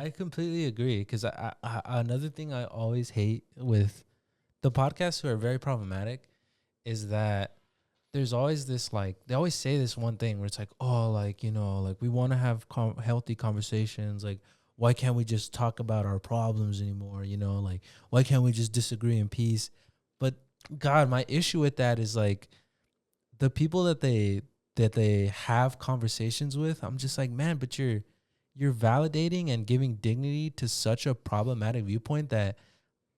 I completely agree because I another thing I always hate with the podcasts who are very problematic is that there's always this like they always say this one thing where it's like, oh, like, you know, like we want to have healthy conversations, like why can't we just talk about our problems anymore, you know, like why can't we just disagree in peace? But God, my issue with that is like the people that they have conversations with, I'm just like, man, but you're validating and giving dignity to such a problematic viewpoint that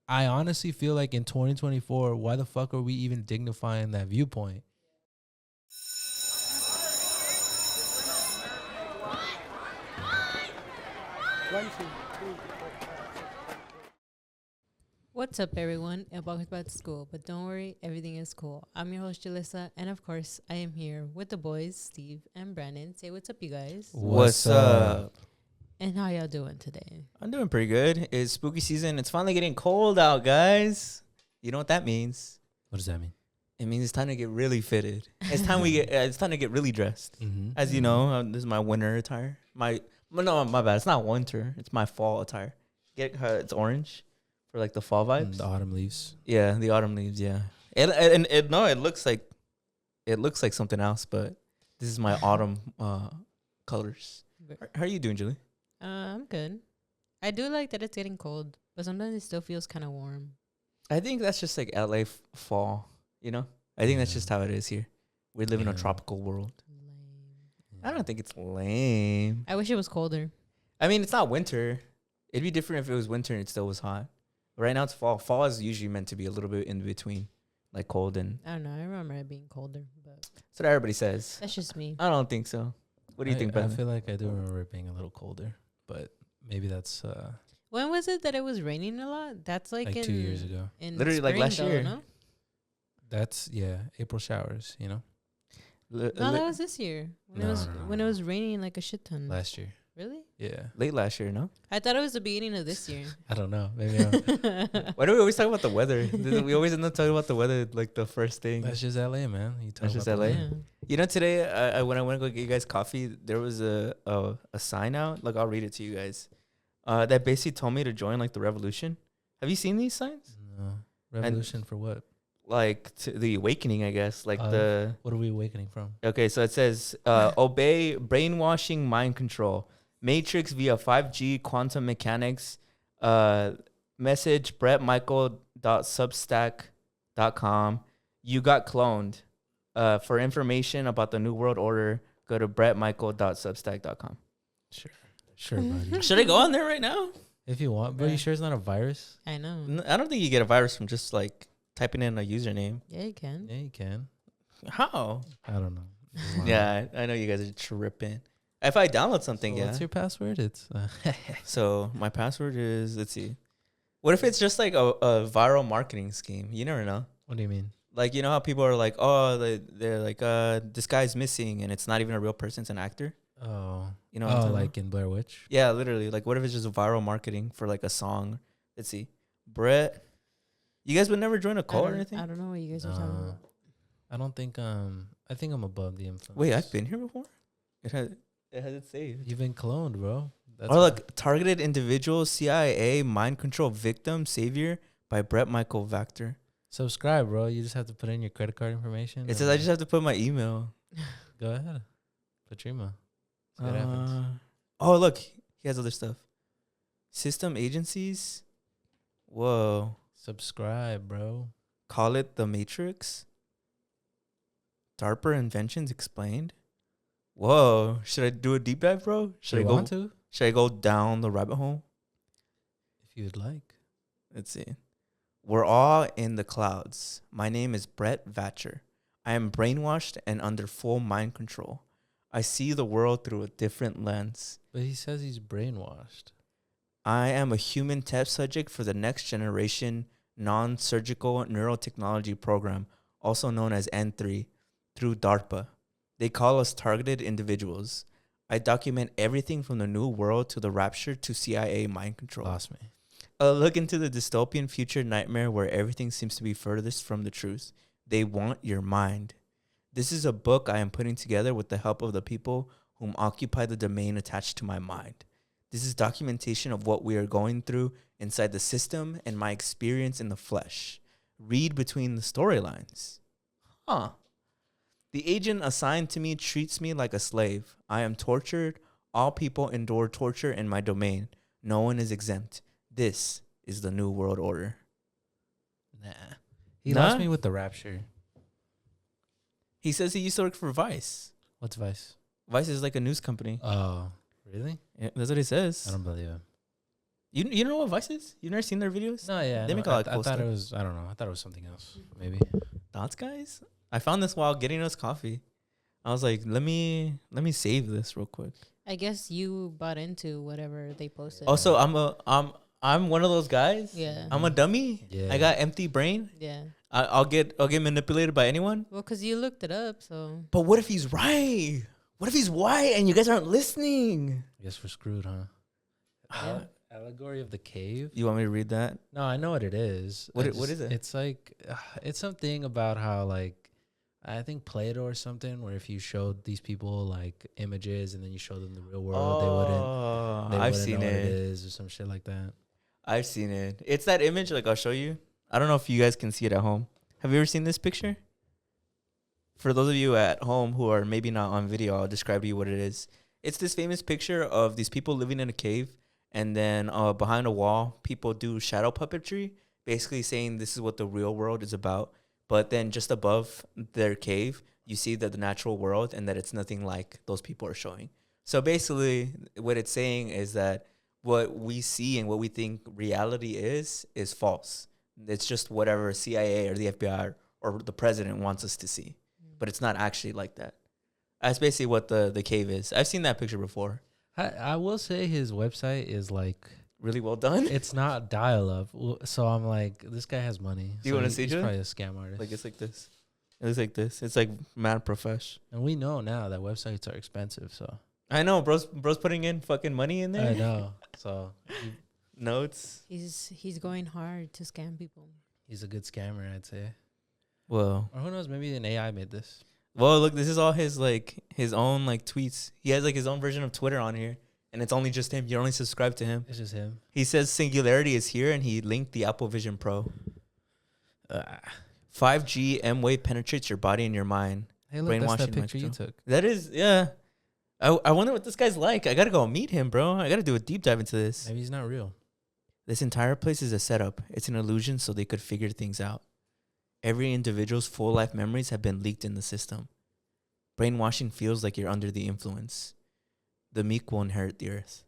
I honestly feel like in 2024, why the fuck are we even dignifying that viewpoint? What's up, everyone, and welcome back to school. But don't worry, everything is cool. I'm your host, Julyssa, and of course, I am here with the boys, Steve and Brandon. Say what's up, you guys. What's up? And how y'all doing today? I'm doing pretty good. It's spooky season. It's finally getting cold out, guys. You know what that means? What does that mean? It means it's time to get really fitted. It's time it's time to get really dressed. Mm-hmm. As you know, this is my winter attire. My bad. It's not winter. It's my fall attire. It's orange for like the fall vibes. The autumn leaves. Yeah, the autumn leaves. Yeah, it looks like something else, but this is my autumn colors. How are you doing, Julie? I'm good. I do like that it's getting cold, but sometimes it still feels kind of warm. I think that's just like LA fall, you know? I think that's just how it is here. We live in a tropical world. Lame. I don't think it's lame. I wish it was colder. I mean, it's not winter. It'd be different if it was winter and it still was hot. But right now it's fall. Fall is usually meant to be a little bit in between, like cold and... I don't know. I remember it being colder, but That's what everybody says. that's just me. I don't think so. What do you think, I Ben? feel like I do remember it being a little colder, but maybe that's When was it that it was raining a lot? That's like, like in 2 years ago. In Literally, like, spring, last though, year. No? That's, April showers, you know, No, that was this year when No, it was no, no, when no. it was raining like a shit ton. last year. Really? Yeah. late last year, no? I thought it was the beginning of this year. I don't know. Maybe Why do we always talk about the weather? We always end up talking about the weather like the first thing. that's just LA, man. You talk That's just about the LA? weather. Yeah. You know, today when I went to go get you guys coffee, there was a sign out. Like, I'll read it to you guys. That basically told me to join like the revolution. Have you seen these signs? No. Revolution for what? Like the awakening, I guess. Like What are we awakening from? okay, so it says obey brainwashing, mind control, matrix via 5G quantum mechanics. Message brettmichael.substack.com. You got cloned. For information about the New World Order, go to brettmichael.substack.com. Sure, buddy. Should I go on there right now? If you want, but you sure it's not a virus? I know. I don't think you get a virus from just like typing in a username. Yeah, you can. Yeah, you can. How? I don't know. Yeah, I know you guys are tripping. If I download something, So yeah. what's your password? It's So my password is, let's see. What if it's just like a viral marketing scheme? You never know. what do you mean? Like, you know how people are like, oh, they're like, this guy's missing, and it's not even a real person, it's an actor. Oh, You know what I'm talking like about? in Blair Witch. Yeah, literally. Like, what if it's just a viral marketing for like a song? Let's see. Brett, you guys would never join a cult or anything? I don't know what you guys are talking No. about. I don't think. I think I'm above the influence. Wait, I've been here before? It has it saved. You've been cloned, bro. That's Or like targeted individuals, CIA, mind control victim, savior by Brett Michael Vactor. subscribe, bro. You just have to put in your credit card information. It says I just have to put my email. Go ahead. Put your email. See what happens. Oh, look, he has other stuff. System agencies. Whoa. Subscribe, bro. Call it the Matrix. DARPA inventions explained. Whoa. Should I do a deep dive, bro? Should I go? Want to? Should I go down the rabbit hole? If you'd like. Let's see. We're all in the clouds. My name is Brett Vatcher. I am brainwashed and under full mind control. I see the world through a different lens. But he says he's brainwashed. I am a human test subject for the next generation non-surgical neurotechnology program, also known as N3, through DARPA. They call us targeted individuals. I document everything from the new world to the rapture to CIA mind control. Lost me. A look into the dystopian future nightmare where everything seems to be furthest from the truth. They want your mind. This is a book I am putting together with the help of the people whom occupy the domain attached to my mind. This is documentation of what we are going through inside the system and my experience in the flesh. Read between the storylines. Huh. The agent assigned to me treats me like a slave. I am tortured. All people endure torture in my domain. No one is exempt. This is the New World Order. Nah. He Nah? lost me with the rapture. He says he used to work for Vice. What's Vice? Vice is like a news company. Oh, really? Yeah, that's what he says. I don't believe him. You know what Vice is? You never seen their videos? No, yeah. They no, make a lot of I cool thought stuff. it was, I don't know. I thought it was something else. Maybe. Thoughts, guys? I found this while getting us coffee. I was like, let me save this real quick. I guess you bought into whatever they posted. Also, I'm one of those guys. Yeah. I'm a dummy. Yeah. I got empty brain. Yeah. I'll get manipulated by anyone. Well, because you looked it up, so. But what if he's right? What if he's white and you guys aren't listening? I guess we're screwed, huh? Allegory of the cave. You want me to read that? No, I know what it is. What is it? It's like, it's something about how, like, I think Plato or something, where if you showed these people like images and then you showed them the real world, they wouldn't I've seen know what it it. is or some shit like that. I've seen it. It's that image. Like I'll show you. I don't know if you guys can see it at home. Have you ever seen this picture? For those of you at home who are maybe not on video, I'll describe to you what it is. It's this famous picture of these people living in a cave, and then behind a wall, people do shadow puppetry, basically saying this is what the real world is about. But then just above their cave, you see that the natural world and that it's nothing like those people are showing. So basically, what it's saying is that what we see and what we think reality is false. It's just whatever CIA or the FBI or the president wants us to see. But it's not actually like that. That's basically what the cave is. I've seen that picture before. I will say his website is like, Really well done. it's not dial-up. So I'm like, this guy has money. Do you So wanna see he's it? probably a scam artist. Like it's like this. It looks like this. It's like mad profesh. And we know now that websites are expensive. So I know, bro's putting in fucking money in there. I know. So Notes. He's going hard to scam people. he's a good scammer, I'd say. Well, Or who knows? Maybe an AI made this. look, this is all his own like tweets. He has like his own version of Twitter on here, and it's only just him. You only subscribe to him. It's just him. He says singularity is here, and he linked the Apple Vision Pro. 5G M-wave penetrates your body and your mind. Hey, look, that's Brainwashing that picture you Metro. took. That is, yeah. I wonder what this guy's like. I gotta go meet him, bro. I gotta do a deep dive into this. Maybe he's not real. This entire place is a setup. It's an illusion so they could figure things out. Every individual's full life memories have been leaked in the system. Brainwashing feels like you're under the influence. The meek will inherit the earth.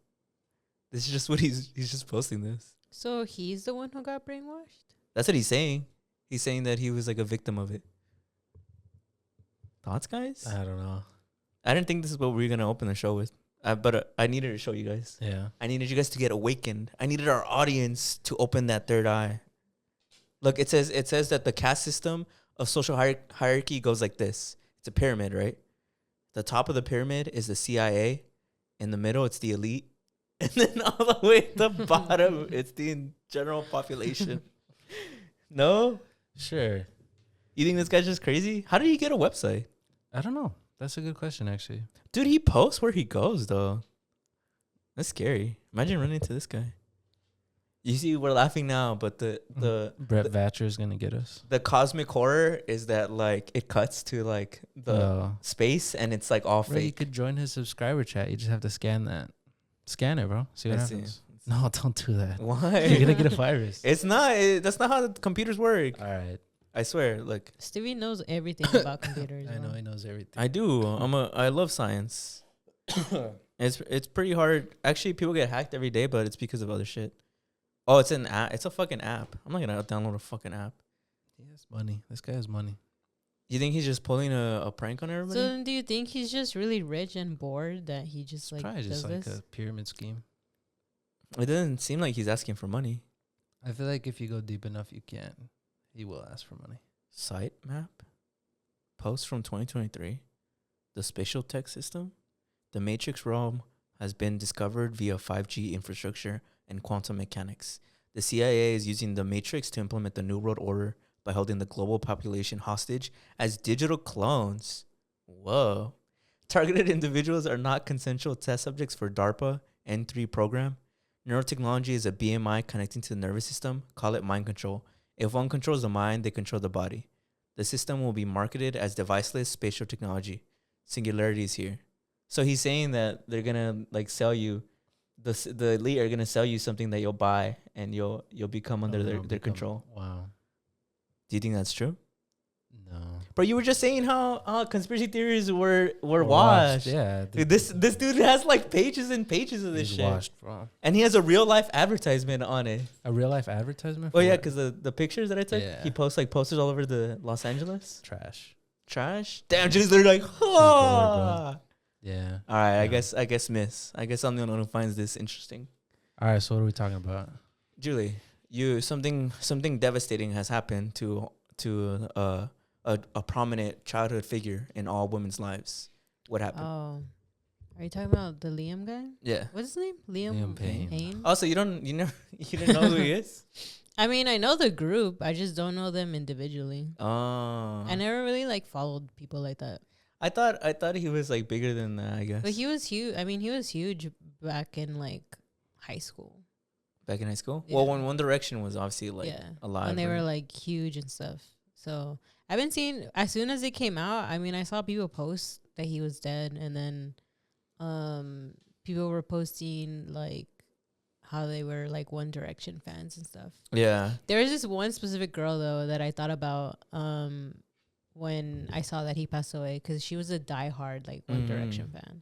This is just what he's just posting this. So he's the one who got brainwashed? That's what he's saying. He's saying that he was like a victim of it. Thoughts, guys? I don't know. I didn't think this is what we were going to open the show with. But I needed to show you guys. Yeah. I needed you guys to get awakened. I needed our audience to open that third eye. Look, it says that the caste system of social hierarchy goes like this. It's a pyramid, right? The top of the pyramid is the CIA. In the middle, it's the elite. And then all the way at the bottom, it's the general population. No? Sure. You think this guy's just crazy? How did he get a website? I don't know. That's a good question, actually. Dude, he posts where he goes, though. That's scary. Imagine running into this guy. You see, we're laughing now, but the Brett Vatcher is gonna get us. the cosmic horror is that like it cuts to like the space and it's like all Bro, you fake. could join his subscriber chat. You just have to scan that. Scan it, bro. See what Let's see. happens. No, don't do that. Why? You're gonna get a virus. It's not. That's not how the computers work. All right. I swear. Look, Stevie knows everything about computers. I know bro. he knows everything. I do. I love science. It's pretty hard. Actually, people get hacked every day, but it's because of other shit. Oh, it's an app. It's a fucking app. I'm not gonna download a fucking app. He has money. This guy has money. You think he's just pulling a prank on everybody? So then do you think he's just really rich and bored that he just like Probably does just like this? a pyramid scheme. It doesn't seem like he's asking for money. I feel like if you go deep enough, you can. He will ask for money. Site map. Post from 2023. The spatial tech system. The matrix realm has been discovered via 5G infrastructure and quantum mechanics. The CIA is using the matrix to implement the New World Order by holding the global population hostage as digital clones. Whoa. Targeted individuals are not consensual test subjects for DARPA N3 program. Neurotechnology is a BMI connecting to the nervous system. Call it mind control. If one controls the mind, they control the body. The system will be marketed as deviceless spatial technology. Singularity is here. So he's saying that they're gonna like sell you, the elite are gonna sell you something that you'll buy and you'll become under their control. Wow. Do you think that's true? No. Bro, you were just saying how conspiracy theories were washed. Yeah. Dude, this dude has like pages and pages of this He's shit. washed, bro. And he has a real life advertisement on it. A real life advertisement? Oh for yeah, what? because the pictures that I took, Yeah. he posts like posters all over the Los Angeles. Trash. Damn, just they're like, bored, Yeah. all right, Yeah. I guess I'm the only one who finds this interesting. All right. So what are we talking about? Julie, something devastating has happened to a prominent childhood figure in all women's lives. What happened? Oh, are you talking about the Liam guy? Yeah. What's his name? Liam Payne. Payne. Also, you didn't know who he is? I mean, I know the group. I just don't know them individually. Oh. I never really like followed people like that. I thought he was like bigger than that, I guess. But he was huge. I mean, he was huge back in like high school. Back in high school? Yeah. Well, when One Direction was obviously like alive. when they right? were like huge and stuff. So I've been seeing as soon as it came out. I mean, I saw people post that he was dead, and then people were posting like how they were like One Direction fans and stuff. Yeah. There was this one specific girl though that I thought about when I saw that he passed away, because she was a diehard like One Direction fan,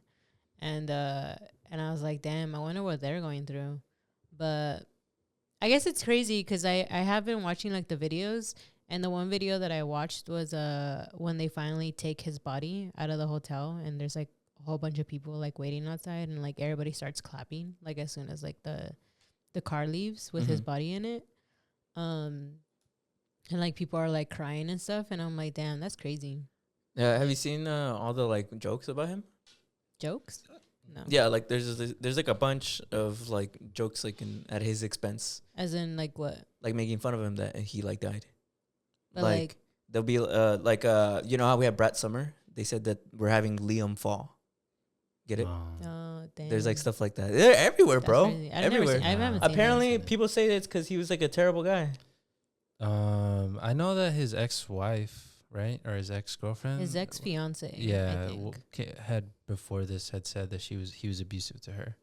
and I was like, damn, I wonder what they're going through. But I guess it's crazy because I have been watching like the videos, and the one video that I watched was when they finally take his body out of the hotel, and there's like a whole bunch of people like waiting outside, and like everybody starts clapping like as soon as like the car leaves with his body in it. And like people are like crying and stuff, and I'm like, damn, that's crazy. Yeah. Have you seen all the like jokes about him? Jokes? No. Yeah, like there's like a bunch of like jokes like at his expense, As in like what? like making fun of him that he like died. But Like there'll be you know how we have Brett Summer? They said that we're having Liam fall. Get it? Oh, damn. There's like stuff like that. They're everywhere, That's bro. crazy. I've Everywhere. Never seen, I haven't seen Apparently, that. people say it's because he was like a terrible guy. I know that his ex-wife, right, or his ex-girlfriend, His ex-fiance. yeah, I think. had before this had said that he was abusive to her.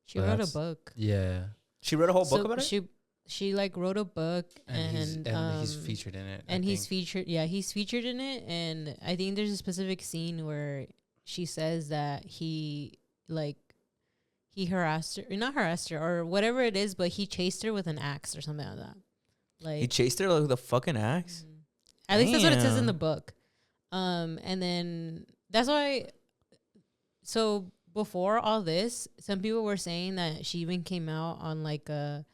She but wrote a that's- book. Yeah, She wrote a whole book about it. She like wrote a book, and he's and featured in it. and he's featured. Yeah, he's featured in it, and I think there's a specific scene where she says that he harassed her, not harassed her or whatever it is, but he chased her with an axe or something like that. Like He chased her with a fucking axe. At least that's what it says in Damn. the book. And then that's why. So before all this, some people were saying that she even came out on like a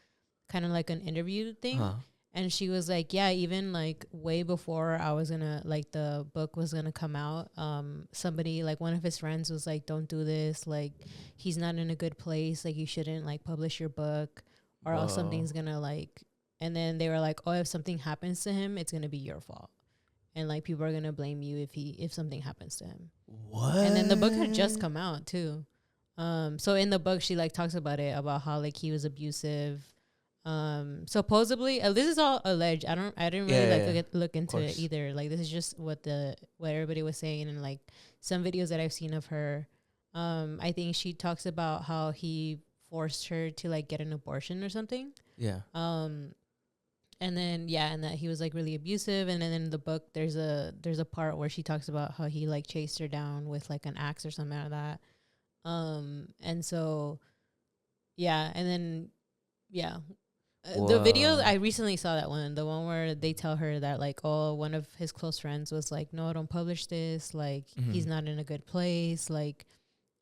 kind of like an interview thing. Huh. And she was like, yeah, even like way before I was gonna like the book was gonna come out, somebody like one of his friends was like, don't do this, like he's not in a good place, like you shouldn't like publish your book or else Whoa. something's gonna like, and then they were like, oh, if something happens to him, it's gonna be your fault, and like people are gonna blame you if something happens to him. What? And then the book had just come out too. So in the book she like talks about it, about how like he was abusive. Supposedly, this is all alleged. I didn't really look into it either. Like this is just what everybody was saying, and like some videos that I've seen of her. I think she talks about how he forced her to like get an abortion or something. Yeah. And then and that he was like really abusive. And then in the book there's a part where she talks about how he like chased her down with like an axe or something like that. And so and then the video, I recently saw that one, the one where they tell her that like, oh, one of his close friends was like, no, don't publish this, like he's not in a good place, like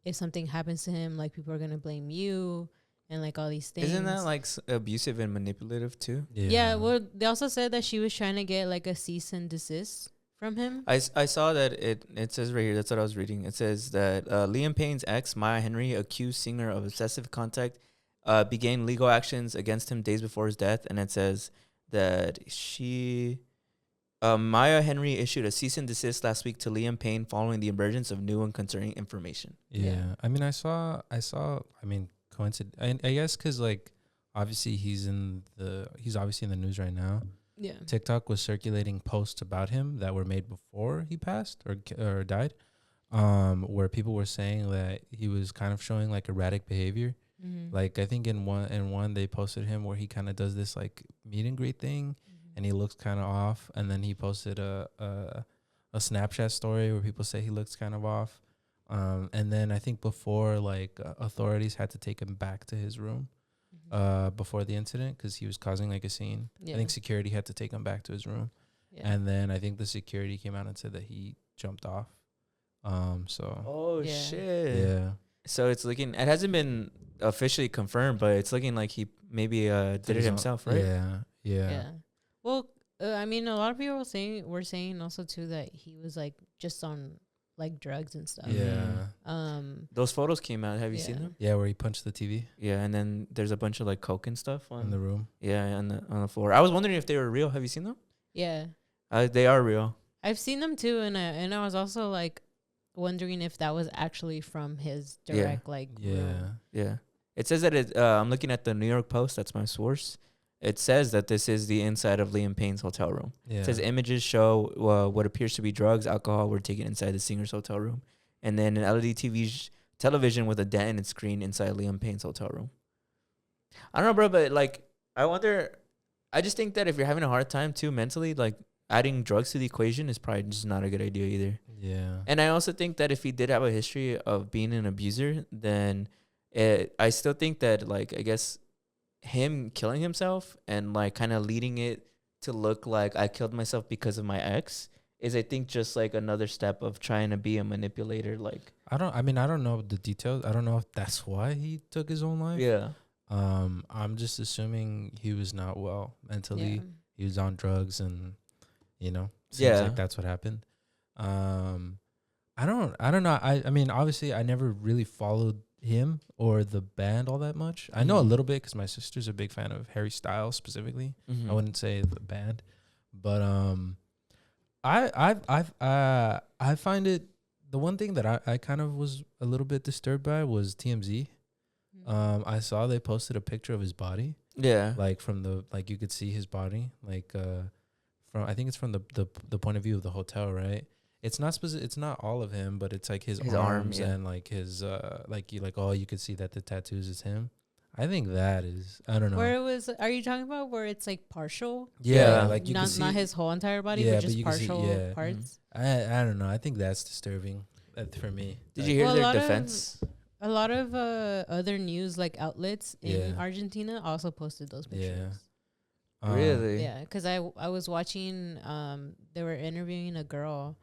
if something happens to him, like people are gonna blame you, and like all these things. Isn't that like abusive and manipulative too? Yeah, well, they also said that she was trying to get like a cease and desist from him. I saw that it says right here, that's what I was reading. It says that Liam Payne's ex, Maya Henry, accused singer of obsessive contact, began legal actions against him days before his death. And it says that she Maya Henry issued a cease and desist last week to Liam Payne following the emergence of new and concerning information. Yeah. I mean, I saw, I mean, I guess because, like, obviously he's obviously in the news right now. Yeah. TikTok was circulating posts about him that were made before he passed or died, where people were saying that he was kind of showing like erratic behavior. Mm-hmm. Like I think in one they posted him where he kind of does this like meet and greet thing, and he looks kind of off. And then he posted a Snapchat story where people say he looks kind of off. And then I think before like authorities had to take him back to his room before the incident because he was causing like a scene. Yeah. I think security had to take him back to his room. Yeah. And then I think the security came out and said that he jumped off. So Oh Yeah. shit. yeah, So it's looking. It hasn't been officially confirmed, but it's looking like he maybe did it himself, right? Yeah. Yeah. Well, I mean, a lot of people were saying also too that he was like just on like drugs and stuff. Yeah. Those photos came out. Have you seen Yeah. them? Yeah, where he punched the TV Yeah, and then there's a bunch of like coke and stuff in the room. on the floor. I was wondering if they were real. Have you seen them? Yeah. They are real. I've seen them too, and I was also like wondering if that was actually from his direct like Yeah. room. Yeah. It says that I'm looking at the New York Post. That's my source. It says that this is the inside of Liam Payne's hotel room. Yeah. It says images show what appears to be drugs, alcohol were taken inside the singer's hotel room. And then an LED television with a dent in its screen inside Liam Payne's hotel room. I don't know, bro, but like, I just think that if you're having a hard time too mentally, like adding drugs to the equation is probably just not a good idea either. Yeah. And I also think that if he did have a history of being an abuser, then I still think that, like, I guess him killing himself and like kind of leading it to look like I killed myself because of my ex is, I think, just like another step of trying to be a manipulator. Like, I don't know the details. I don't know if that's why he took his own life. yeah. I'm just assuming he was not well mentally. Yeah. He was on drugs and, seems Yeah. like that's what happened. I don't know. I mean, obviously I never really followed him or the band all that much. I know a little bit because my sister's a big fan of Harry Styles specifically. Mm-hmm. I wouldn't say the band, but I find it, the one thing that I kind of was a little bit disturbed by was TMZ. I saw they posted a picture of his body, Yeah. like from the, like you could see his body, like from, I think it's from the point of view of the hotel, right? It's not it's not all of him, but it's like his His arm, arms yeah. and like his you could see that the tattoos is him. I think that is, I don't know. Where it was, are you talking about where it's like partial? Yeah, Yeah. like you can see not his whole entire body, Yeah, but but just you can see- partial yeah. parts. I don't know. I think that's disturbing for me. Did Like, you hear Well, a their lot of- defense? A lot of other news like outlets in Yeah. Argentina also posted those pictures. Really? Yeah, because I was watching. They were interviewing a girl,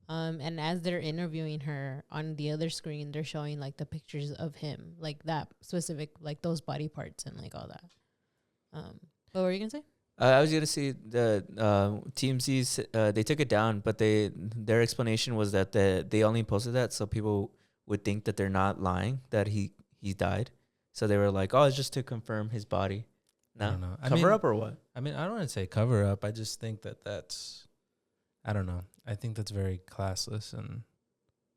and as they're interviewing her on the other screen, they're showing like the pictures of him, like that specific, like those body parts and like all that. What were you gonna say? I was gonna say the TMZ's they took it down, but their explanation was that they only posted that so people would think that they're not lying, that he died. So they were like, oh, it's just to confirm his body. I No, don't know. cover up or what? I mean, I don't want to say cover up. I just think that's, I don't know. I think that's very classless and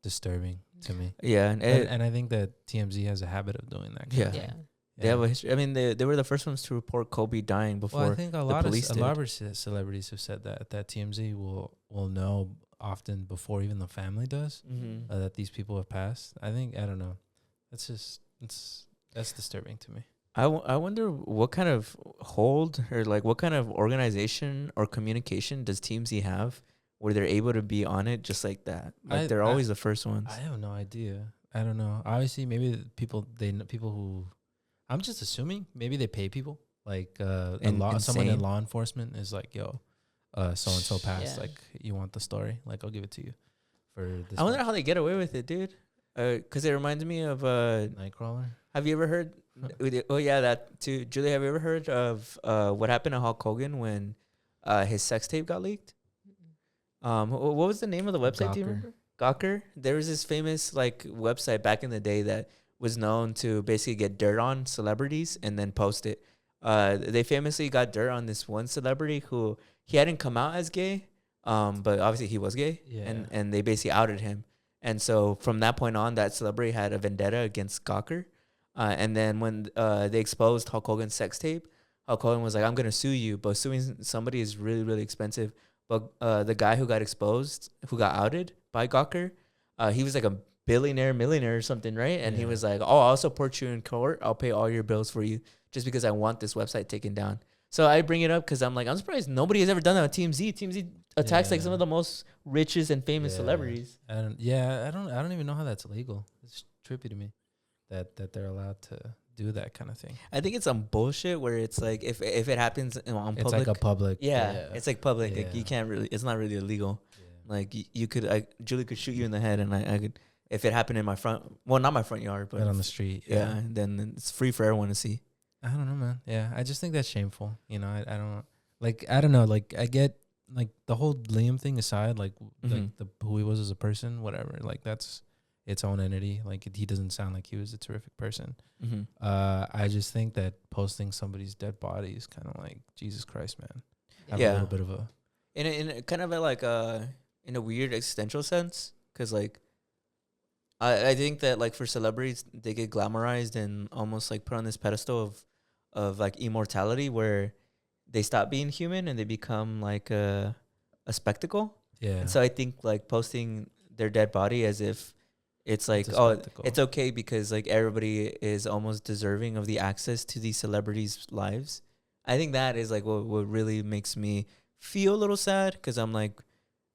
disturbing to me. Yeah, And I think that TMZ has a habit of doing that. Yeah. Yeah. they have a history. I mean, they were the first ones to report Kobe dying before. Well, I think a lot police of did. celebrities have said that TMZ will know often before even the family does Mm-hmm. that these people have passed. I don't know. That's disturbing to me. I wonder what kind of hold or like what kind of organization or communication does TMZ have where they're able to be on it just like that? Like they're always the first ones. I have no idea. I don't know. Obviously, maybe the people who, I'm just assuming maybe they pay people like someone in Insane. law enforcement is like, yo, so and so passed. Yeah. Like, you want the story? Like, I'll give it to you for this. I wonder how they get away with it, dude. Because it reminds me of Nightcrawler. have you ever heard? Oh yeah, that too. Julie, have you ever heard of what happened to Hulk Hogan when his sex tape got leaked? What was the name of the website? Do you Gawker. remember? Gawker. There was this famous like website back in the day that was known to basically get dirt on celebrities and then post it. They famously got dirt on this one celebrity who he hadn't come out as gay, But obviously he was gay, Yeah. and they basically outed him. And so from that point on, that celebrity had a vendetta against Gawker. And then when they exposed Hulk Hogan's sex tape, Hulk Hogan was like, "I'm gonna sue you," but suing somebody is really, really expensive. But the guy who got exposed, who got outed by Gawker, he was like a billionaire, millionaire or something, right? And he Yeah. was like, "Oh, I'll support you in court. I'll pay all your bills for you, just because I want this website taken down." So I bring it up because I'm like, I'm surprised nobody has ever done that with TMZ. TMZ attacks like some Yeah. of the most richest and famous Yeah. celebrities. I don't even know how that's legal. It's trippy to me that they're allowed to do that kind of thing. I think it's some bullshit where it's like if it happens on It's public, like a public. yeah, it's like public. Like Yeah. you can't really, it's not really illegal. Yeah. Like you could, Julie could shoot you in the head, and I could, if it happened in my front, well, not my front yard, but Right on the street. yeah, then it's free for everyone to see. I don't know, man. Yeah, I just think that's shameful. You know, I don't like. I don't know. Like, I get like the whole Liam thing aside. Like, Mhm. the who he was as a person, whatever. Like, that's its own entity. Like, he doesn't sound like he was a terrific person. Mm-hmm. I just think that posting somebody's dead body is kind of like, Jesus Christ, man. Have Yeah. a little bit of a In a kind of in a weird existential sense, because like I think that like for celebrities they get glamorized and almost like put on this pedestal of like immortality where they stop being human and they become like a spectacle. yeah. And so I think like posting their dead body as if it's like, a oh, spectacle. it's okay because like everybody is almost deserving of the access to these celebrities' lives. I think that is like what really makes me feel a little sad, because I'm like,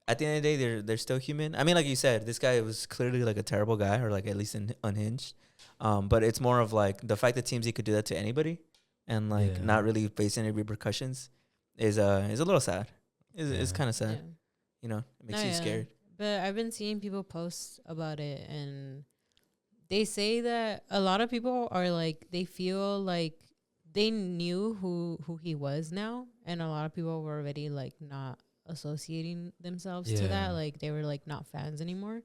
at the end of the day, they're still human. I mean, like you said, this guy was clearly like a terrible guy, or like at least unhinged. But it's more of like the fact that TMZ could do that to anybody and like Yeah. not really face any repercussions is a little sad. It's Yeah. kind of sad. Yeah. You know, it makes No, you yeah. scared. But I've been seeing people post about it, and they say that a lot of people are like, they feel like they knew who he was now, and a lot of people were already like not associating themselves to Yeah. that, like they were like not fans anymore.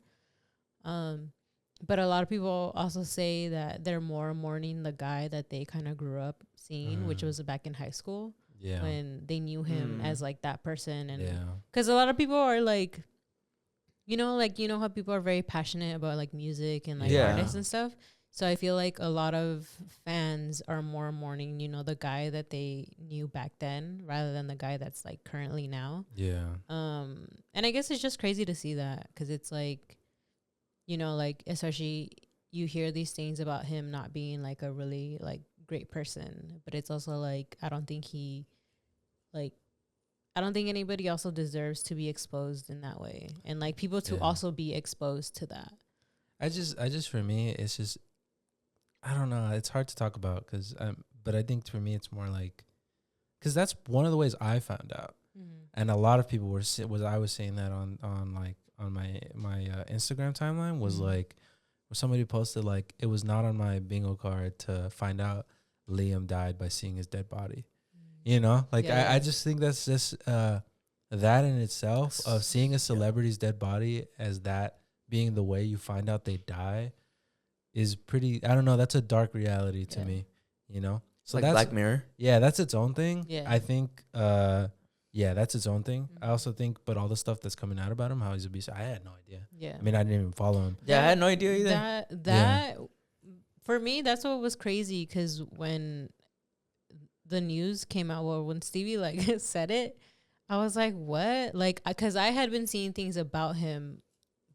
But a lot of people also say that they're more mourning the guy that they kind of grew up seeing, which Mm. was back in high school Yeah. when they knew him Mm. as like that person. And Yeah. because a lot of people are like, like how people are very passionate about like music and like Yeah. artists and stuff. So I feel like a lot of fans are more mourning, the guy that they knew back then rather than the guy that's like currently now. Yeah. And I guess it's just crazy to see that, because it's like, like especially you hear these things about him not being like a really like great person, but it's also like I don't think anybody also deserves to be exposed in that way, and like people to Yeah. also be exposed to that. I just for me, it's just, I don't know. It's hard to talk about but I think for me, it's more like, because that's one of the ways I found out. And a lot of people I was saying that on my Instagram timeline was Mhm. like, where somebody posted like, it was not on my bingo card to find out Liam died by seeing his dead body. Like Yeah. I just think that's just that in itself, of seeing a celebrity's dead body as that being the way you find out they die, is pretty, I don't know, that's a dark reality to Yeah. me, So Like that's Black Mirror. yeah, that's its own thing. Yeah. I think yeah, that's its own thing. I Mhm. also think, but all the stuff that's coming out about him, how he's abusive, I had no idea. Yeah. I mean, I didn't even follow him. Yeah, I had no idea either. That for me, that's what was crazy, because when the news came out, well, when Stevie like said it, I was like, what? Like, because I had been seeing things about him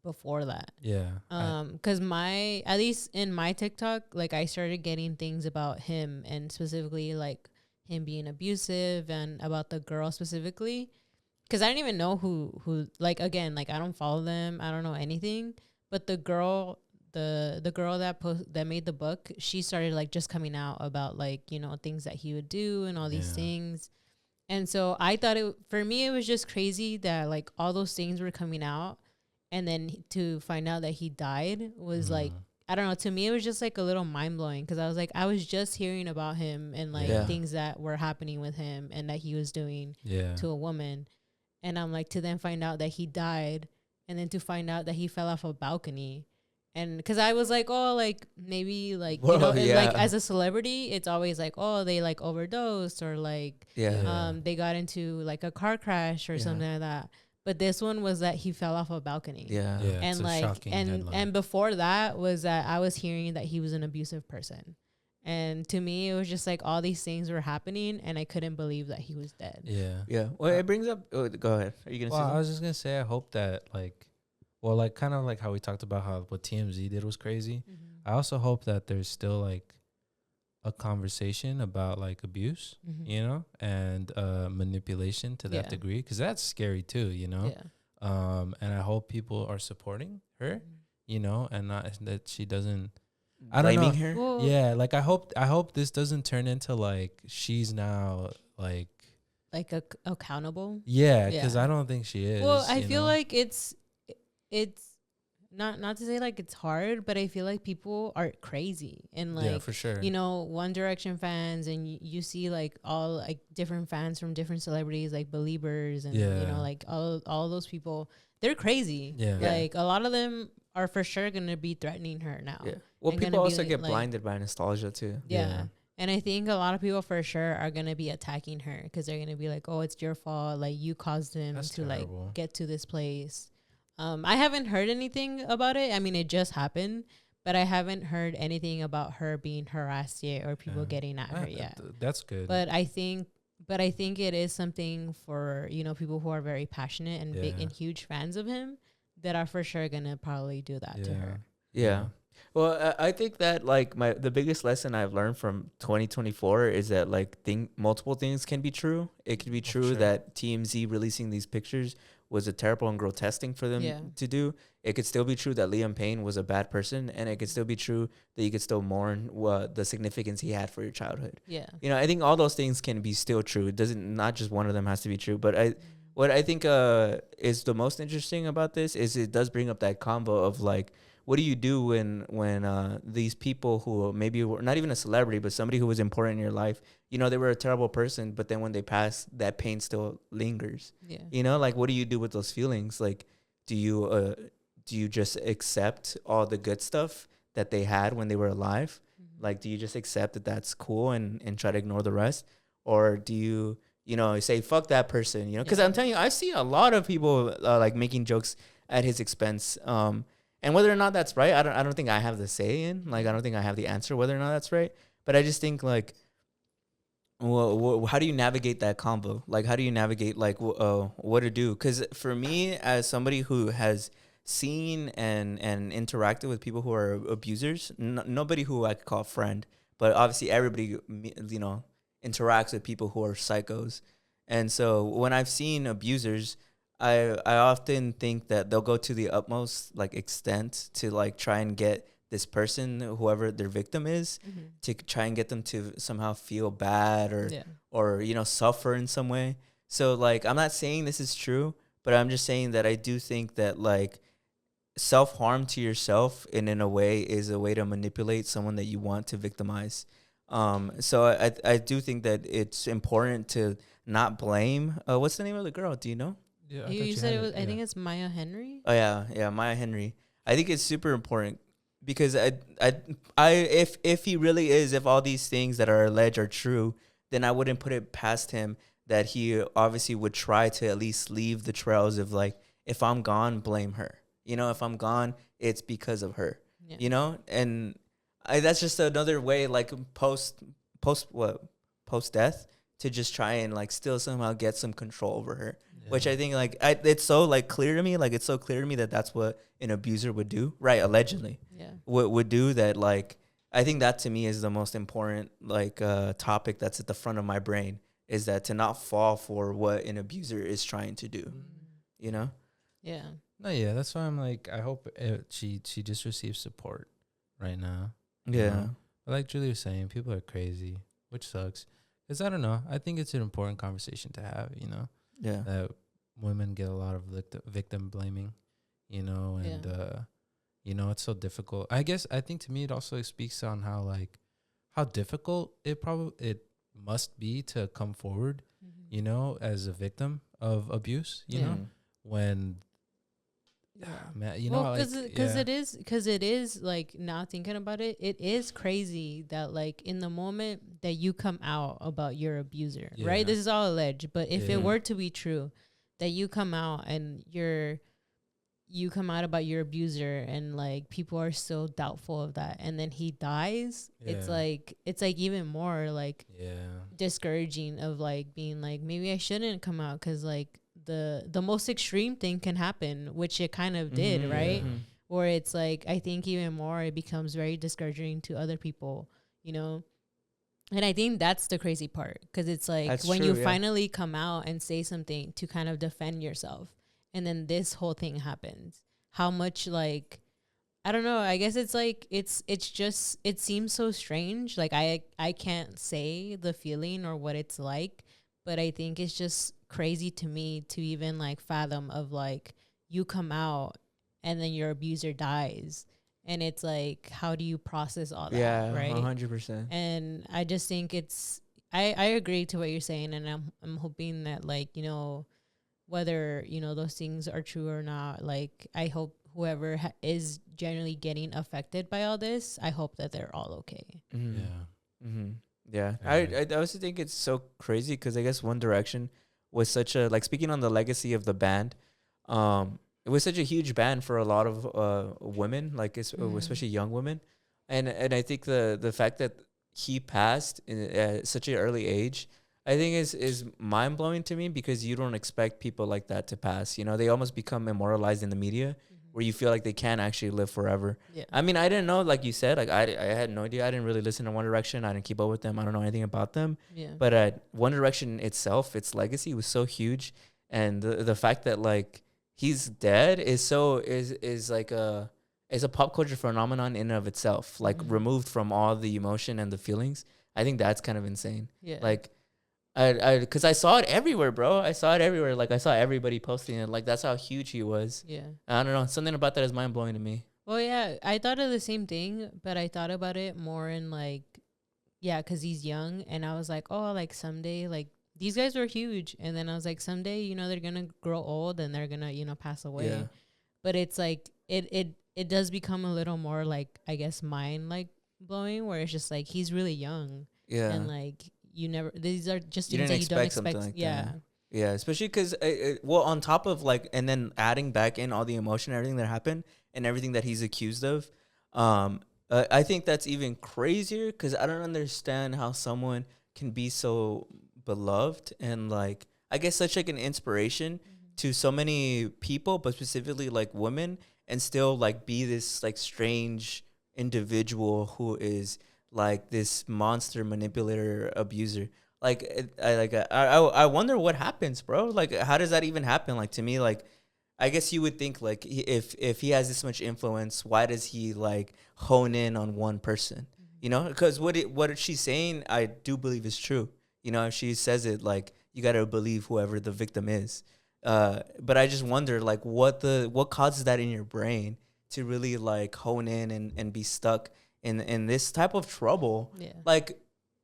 before that. Yeah. Because at least in my TikTok, like I started getting things about him, and specifically like him being abusive, and about the girl specifically. Because I didn't even know who like, again, like I don't follow them, I don't know anything. But the girl, the girl that made the book, she started like just coming out about like things that he would do and all these Yeah. things. And so I thought for me it was just crazy that like all those things were coming out, and then to find out that he died was like, I don't know, to me it was just like a little mind blowing, because I was like, I was just hearing about him and like Yeah. things that were happening with him and that he was doing yeah. to a woman. And I'm like, to then find out that he died, and then to find out that he fell off a balcony. And because I was like, oh, like maybe like, Whoa, and, yeah. like as a celebrity, it's always like, oh, they like overdosed, or like Yeah. Yeah. they got into like a car crash or Yeah. something like that. But this one was that he fell off a balcony. Yeah. Yeah, it's And a like, shocking headline. and before that was that I was hearing that he was an abusive person. And to me, it was just like all these things were happening, and I couldn't believe that he was dead. Yeah. Yeah. Well, it brings up. Oh, go ahead. Are you gonna Well, say I was just gonna say, I hope that like, well, like kind of like how we talked about how what TMZ did was crazy. I also hope that there's still like a conversation about like abuse, you know, and manipulation to that Yeah. degree, because that's scary too, you know. Yeah. And I hope people are supporting her, you know, and not that she doesn't. I don't blaming know. her? Well, Yeah, like I hope this doesn't turn into like she's now like accountable. yeah, because Yeah. I don't think she is. Well, I you feel know? like it's not to say like it's hard, but I feel like people are crazy and like, yeah, for sure. you know, One Direction fans, and you see like all like different fans from different celebrities, like Beliebers, and you Yeah. know, like all those people, they're crazy. Yeah. Like a lot of them are for sure gonna be threatening her now. Yeah. Well, And people gonna be also like- get like- blinded by nostalgia too. Yeah. Yeah. And I think a lot of people for sure are going to be attacking her because they're going to be like, oh, it's your fault. Like, you caused him That's to, terrible. like, get to this place. I haven't heard anything about it. I mean, it just happened, but I haven't heard anything about her being harassed yet or people Yeah. getting at her yet. That's good. But I think it is something for, you know, people who are very passionate and big Yeah. and huge fans of him that are for sure going to probably do that to her. Yeah. Well, I think that like the biggest lesson I've learned from 2024 is that like multiple things can be true. It could be true sure. that TMZ releasing these pictures was a terrible and grotesque thing for them Yeah. to do. It could still be true that Liam Payne was a bad person, and it could still be true that you could still mourn the significance he had for your childhood. Yeah. You know, I think all those things can be still true. It doesn't, not just one of them has to be true. But what I think is the most interesting about this is it does bring up that combo of like, what do you do when these people who maybe were not even a celebrity, but somebody who was important in your life, you know, they were a terrible person, but then when they pass, that pain still lingers. Yeah. You know, like, what do you do with those feelings? Like, do you just accept all the good stuff that they had when they were alive? Like, do you just accept that that's cool and try to ignore the rest? Or do you, you know, say, fuck that person, you know? Because I'm telling you, I see a lot of people like making jokes at his expense. And whether or not that's right, I don't think I have the say in. Like, I don't think I have the answer whether or not that's right. But I just think, like, well, how do you navigate that combo? Like, how do you navigate, like, what to do? Because for me, as somebody who has seen and interacted with people who are abusers, nobody who I could call a friend, but obviously everybody, you know, interacts with people who are psychos. And so when I've seen abusers, I often think that they'll go to the utmost like extent to like try and get this person, whoever their victim is, to try and get them to somehow feel bad or you know, suffer in some way. So like, I'm not saying this is true, but I'm just saying that I do think that like self-harm to yourself in a way is a way to manipulate someone that you want to victimize. So I do think that it's important to not blame. What's the name of the girl? Do you know? Yeah, You said it was, I think it's Maya Henry. Oh yeah, Maya Henry. I think it's super important because if he really is, if all these things that are alleged are true, then I wouldn't put it past him that he obviously would try to at least leave the trails of like, if I'm gone, blame her. You know, if I'm gone, it's because of her. Yeah. You know, and that's just another way, like post death, to just try and like still somehow get some control over her. Which I think like it's so like clear to me, like it's so clear to me that that's what an abuser would do, right? Allegedly, would do that. Like, I think that to me is the most important like topic that's at the front of my brain, is that to not fall for what an abuser is trying to do, you know? Yeah. No, yeah, that's why I'm like, I hope she just receives support right now. Yeah. You know? But like Julie was saying, people are crazy, which sucks. Because I don't know, I think it's an important conversation to have, you know? Yeah. That women get a lot of victim blaming, you know, and you know, it's so difficult. I think to me it also speaks on how difficult it must be to come forward, you know, as a victim of abuse, you know, when man, you know, because it is like, now thinking about it, it is crazy that like in the moment that you come out about your abuser, right? This is all alleged, but if it were to be true, that you come out and you come out about your abuser and like people are still doubtful of that, and then he dies. It's like even more like discouraging of like being like, maybe I shouldn't come out, because like the most extreme thing can happen, which it kind of did, right? Or it's like, I think even more it becomes very discouraging to other people, you know. And I think that's the crazy part, because it's like that's when you finally come out and say something to kind of defend yourself, and then this whole thing happens. How much, like, I don't know. I guess it's like it's just, it seems so strange. Like I can't say the feeling or what it's like, but I think it's just crazy to me to even like fathom of like, you come out and then your abuser dies. And it's like, how do you process all that? Yeah, right? 100%. And I just think it's, I agree to what you're saying. And I'm hoping that, like, you know, whether, you know, those things are true or not, like, I hope whoever is generally getting affected by all this, I hope that they're all okay. Yeah. I also think it's so crazy because I guess One Direction was such a, like, speaking on the legacy of the band, it was such a huge band for a lot of women, like especially young women, and I think the fact that he passed at such an early age, I think is mind blowing to me, because you don't expect people like that to pass. You know, they almost become immortalized in the media, where you feel like they can't actually live forever. Yeah. I mean, I didn't know, like you said, like I had no idea. I didn't really listen to One Direction. I didn't keep up with them. I don't know anything about them. Yeah. But One Direction itself, its legacy was so huge, and the fact that like he's dead is like a pop culture phenomenon in and of itself, like removed from all the emotion and the feelings. I think that's kind of insane. Yeah. Like because I saw it everywhere, bro. I saw it everywhere. Like I saw everybody posting it. Like that's how huge he was. Yeah. I don't know. Something about that is mind blowing to me. Well, yeah, I thought of the same thing, but I thought about it more in like, yeah, because he's young, and I was like, oh, like someday, like, these guys were huge, and then I was like, someday, you know, they're gonna grow old and they're gonna, you know, pass away. Yeah. But it's like it does become a little more like, I guess, mind like blowing, where it's just like he's really young. Yeah. And like these are just You things didn't that you don't expect something expect. like Yeah. that. Yeah, especially because, well, on top of like, and then adding back in all the emotion, everything that happened, and everything that he's accused of, I think that's even crazier, because I don't understand how someone can be so beloved and like, I guess, such like an inspiration to so many people, but specifically like women, and still like be this like strange individual who is like this monster manipulator abuser. Like I wonder what happens, bro. Like, how does that even happen? Like, to me, like, I guess you would think like if he has this much influence, why does he like hone in on one person? You know, because what she's saying, I do believe is true. You know, if she says it, like, you gotta believe whoever the victim is. But I just wonder, like, what causes that in your brain to really like hone in and be stuck in this type of trouble? Yeah. Like,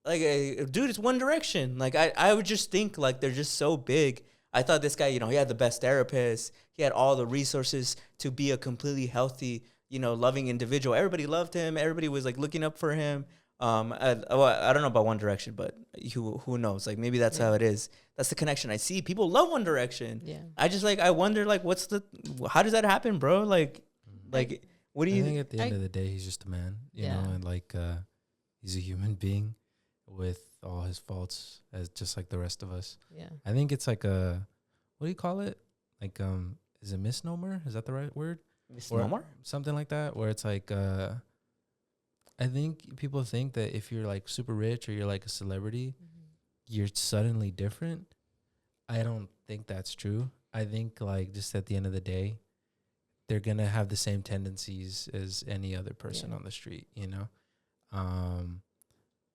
dude, it's One Direction. Like, I would just think like they're just so big. I thought this guy, you know, he had the best therapist. He had all the resources to be a completely healthy, you know, loving individual. Everybody loved him. Everybody was like looking up for him. I don't know about One Direction, but who knows? Like, maybe that's how it is. That's the connection I see. People love One Direction. Yeah. I just like, I wonder like, how does that happen, bro? Like, what do you think? At the end of the day, he's just a man, you know, and like he's a human being with all his faults, as just like the rest of us. Yeah. I think it's like a, what do you call it? Like is it misnomer? Is that the right word? Misnomer? Or something like that, where it's like I think people think that if you're like super rich or you're like a celebrity, you're suddenly different. I don't think that's true. I think like just at the end of the day, they're gonna have the same tendencies as any other person on the street, you know.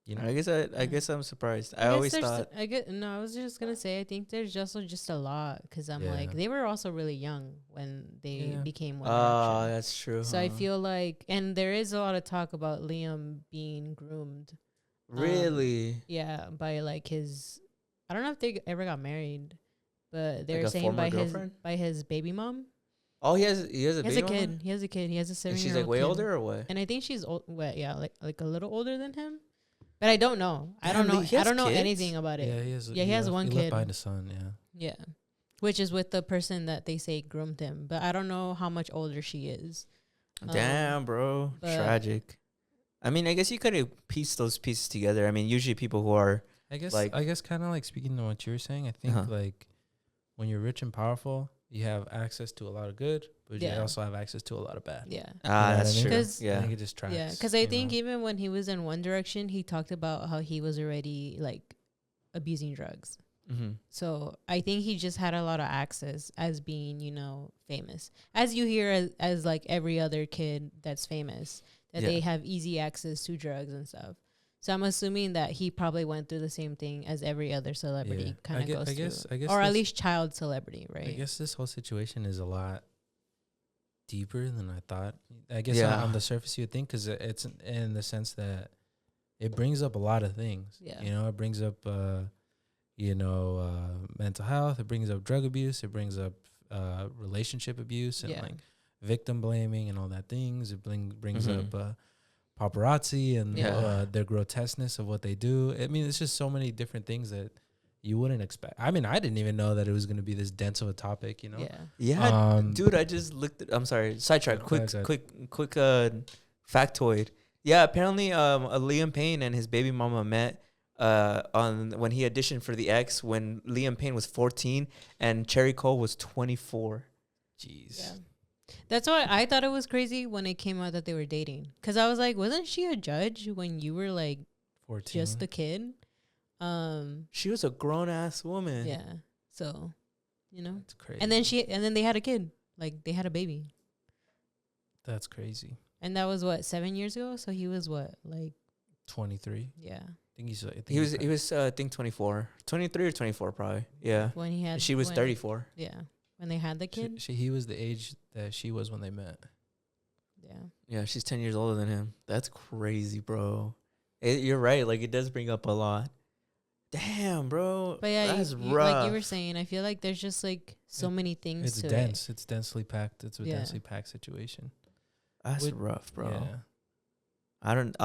You know, I guess I'm surprised. I always thought. I was just gonna say, I think there's just a lot, because I'm like, they were also really young when they became One Direction. That's true. So I feel like, and there is a lot of talk about Liam being groomed. Really? Yeah, by like his, I don't know if they ever got married, but they're Like a saying former by his baby mom. Oh, he has a He has baby a kid. mama? He has a kid. He has a 7-year-old. And she's like way kid. older or what? And I think she's old. Well, yeah, like a little older than him. But I don't know. I don't know. He has I don't know kids? anything about it. he has one he kid. left behind a son. Yeah. Yeah. which is with the person that they say groomed him. But I don't know how much older she is. Damn, bro. Tragic. I mean, I guess you could have pieced those pieces together. I mean, usually people who are, I guess kind of like speaking to what you were saying, I think like when you're rich and powerful, you have access to a lot of good, but you also have access to a lot of bad. Yeah. That's true. Yeah. I think it just tracks. Yeah, because I think even when he was in One Direction, he talked about how he was already like abusing drugs. Mm-hmm. So I think he just had a lot of access as being, famous. As you hear as like every other kid that's famous, that they have easy access to drugs and stuff. So I'm assuming that he probably went through the same thing as every other celebrity kind of goes through. I guess or at least child celebrity, right? I guess this whole situation is a lot deeper than I thought. I guess on the surface you would think, because it's in the sense that it brings up a lot of things. Yeah. It brings up, mental health. It brings up drug abuse. It brings up relationship abuse and like victim blaming and all that things. It brings up paparazzi and their grotesqueness of what they do. I mean, it's just so many different things that you wouldn't expect. I mean, I didn't even know that it was going to be this dense of a topic, Yeah. Dude, I just looked at, I'm sorry, sidetrack, quick factoid. Yeah, apparently Liam Payne and his baby mama met when he auditioned for The X when Liam Payne was 14 and Cherry Cole was 24. Jeez. Yeah. That's why I thought it was crazy when it came out that they were dating. Because I was like, wasn't she a judge when you were like 14? Just a kid? She was a grown ass woman. Yeah. So, That's crazy. And then they had a kid. Like they had a baby. That's crazy. And that was 7 years ago? So he was like 23. Yeah. He was I think 24. 23 or 24 probably. Yeah. When he had she was 34. Yeah. When they had the kid? He was the age that she was when they met. Yeah. Yeah, she's 10 years older than him. That's crazy, bro. You're right. Like, it does bring up a lot. Damn, bro. But yeah, that's rough. rough. Like you were saying, I feel like there's just like so many things it's to dense. it. It's densely packed. It's a densely packed situation. That's rough, bro. Yeah. I'm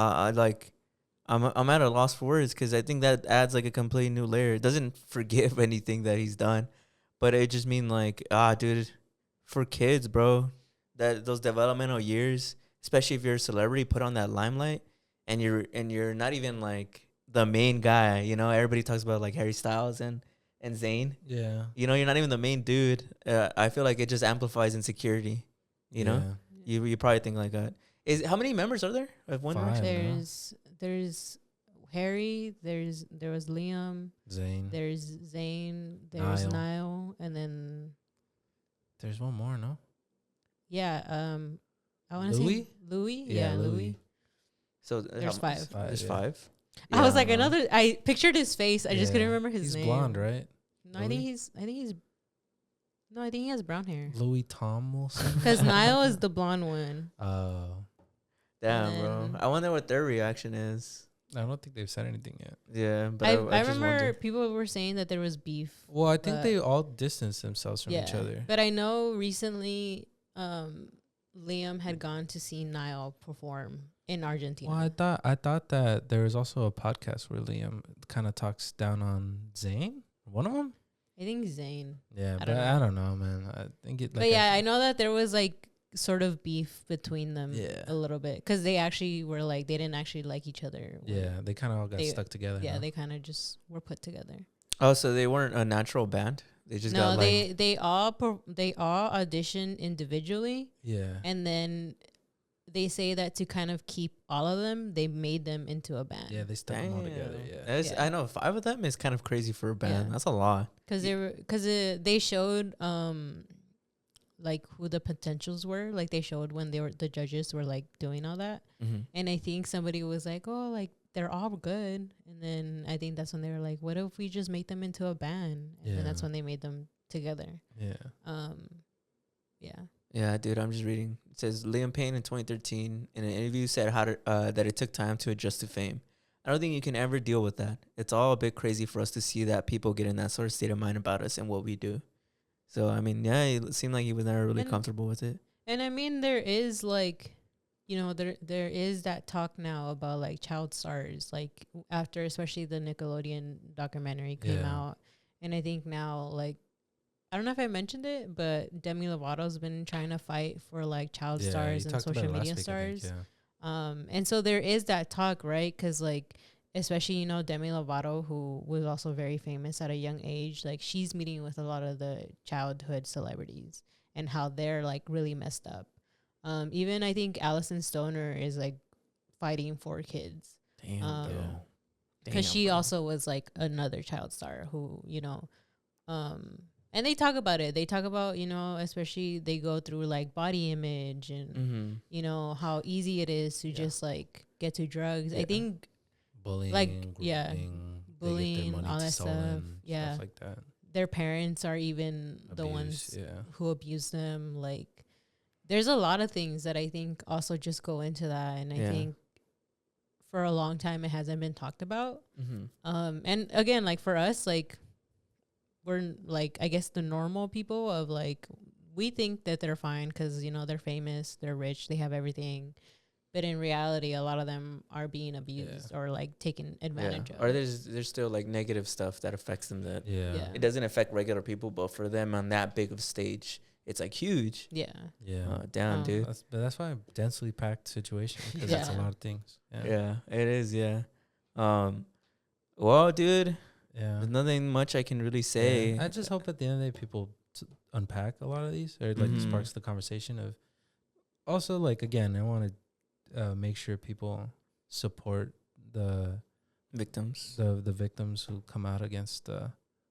at a loss for words because I think that adds like a completely new layer. It doesn't forgive anything that he's done, but it just mean like, dude, for kids, bro, that those developmental years, especially if you're a celebrity, put on that limelight, and you're not even like the main guy. Everybody talks about like Harry Styles and Zayn. Yeah. You're not even the main dude. I feel like it just amplifies insecurity. You probably think like that. How many members are there of One Direction? There's Harry. There was Liam. Zayn. There's Zayn. There's Niall, and then there's one more. No. Yeah. I want to say Louis. Yeah, Louis. So there's five. There's five. Yeah. I was like another. I pictured his face. I just couldn't remember his name. He's blonde, right? No, I think he's. No, I think he has brown hair. Louis Tomlinson. Because Niall is the blonde one. Oh. Damn, bro. I wonder what their reaction is. I don't think they've said anything yet. Yeah, but I remember people were saying that there was beef. Well, I think they all distanced themselves from each other. But I know recently Liam had gone to see Niall perform in Argentina. Well, I thought that there was also a podcast where Liam kind of talks down on Zayn. One of them? I think Zayn. Yeah, I don't know, man. I think it. But I know that there was like sort of beef between them a little bit because they actually were like they didn't actually like each other. Yeah, they kind of all got stuck together. Yeah, they kind of just were put together. Oh, so they weren't a natural band? They just got like they all auditioned individually. Yeah, and then they say that to kind of keep all of them, they made them into a band. Yeah, they stuck them all together. Yeah, I know 5 of them is kind of crazy for a band. That's a lot. Because they showed like who the potentials were. Like they showed when the judges were like doing all that. Mm-hmm. And I think somebody was like, oh, like they're all good. And then I think that's when they were like, what if we just make them into a band? And then that's when they made them together. Yeah. Yeah, dude, I'm just reading. It says Liam Payne in 2013 in an interview said that it took time to adjust to fame. I don't think you can ever deal with that. It's all a bit crazy for us to see that people get in that sort of state of mind about us and what we do. So, I mean, it seemed like he was never really comfortable with it. And I mean, there is like, there is that talk now about like child stars, like after especially the Nickelodeon documentary came out. And I think now like I don't know if I mentioned it, but Demi Lovato's been trying to fight for like child Yeah, stars you and talked about social it last media week, I think, stars. yeah. And so there is that talk, right? Because like, especially, you know, Demi Lovato, who was also very famous at a young age, like she's meeting with a lot of the childhood celebrities and how they're like really messed up. Even I think Allison Stoner is like fighting for kids. Damn, Um, bro. because she bro. also was like another child star who, you know, and they talk about it. They talk about, you know, especially they go through like body image and Mm-hmm. you know how easy it is to Yeah. just like get to drugs. Yeah. I think Bullying, like, grooming, yeah, they get bullying, their money all that stolen, stuff. Yeah, stuff like that. their parents are even the Abuse, ones yeah. who abuse them. Like, there's a lot of things that I think also just go into that, and I Yeah. think for a long time it hasn't been talked about. Mm-hmm. And again, like for us, like we're like, I guess the normal people of like, we think that they're fine because, you know, they're famous, they're rich, they have everything. But in reality, a lot of them are being abused or like taken advantage of. Or there's still like negative stuff that affects them that Yeah. it doesn't affect regular people, but for them on that big of stage, it's like huge. Yeah. Yeah. Damn, dude. That's why densely packed situation, because it's a Yeah. lot of things. Yeah. Yeah, it is. Yeah. Well, dude, Yeah. there's nothing much I can really say. Yeah. I just hope at the end of the day people unpack a lot of these, or like Mhm. sparks the conversation of. Also, like again, I want to make sure people support the Victims. the victims who come out against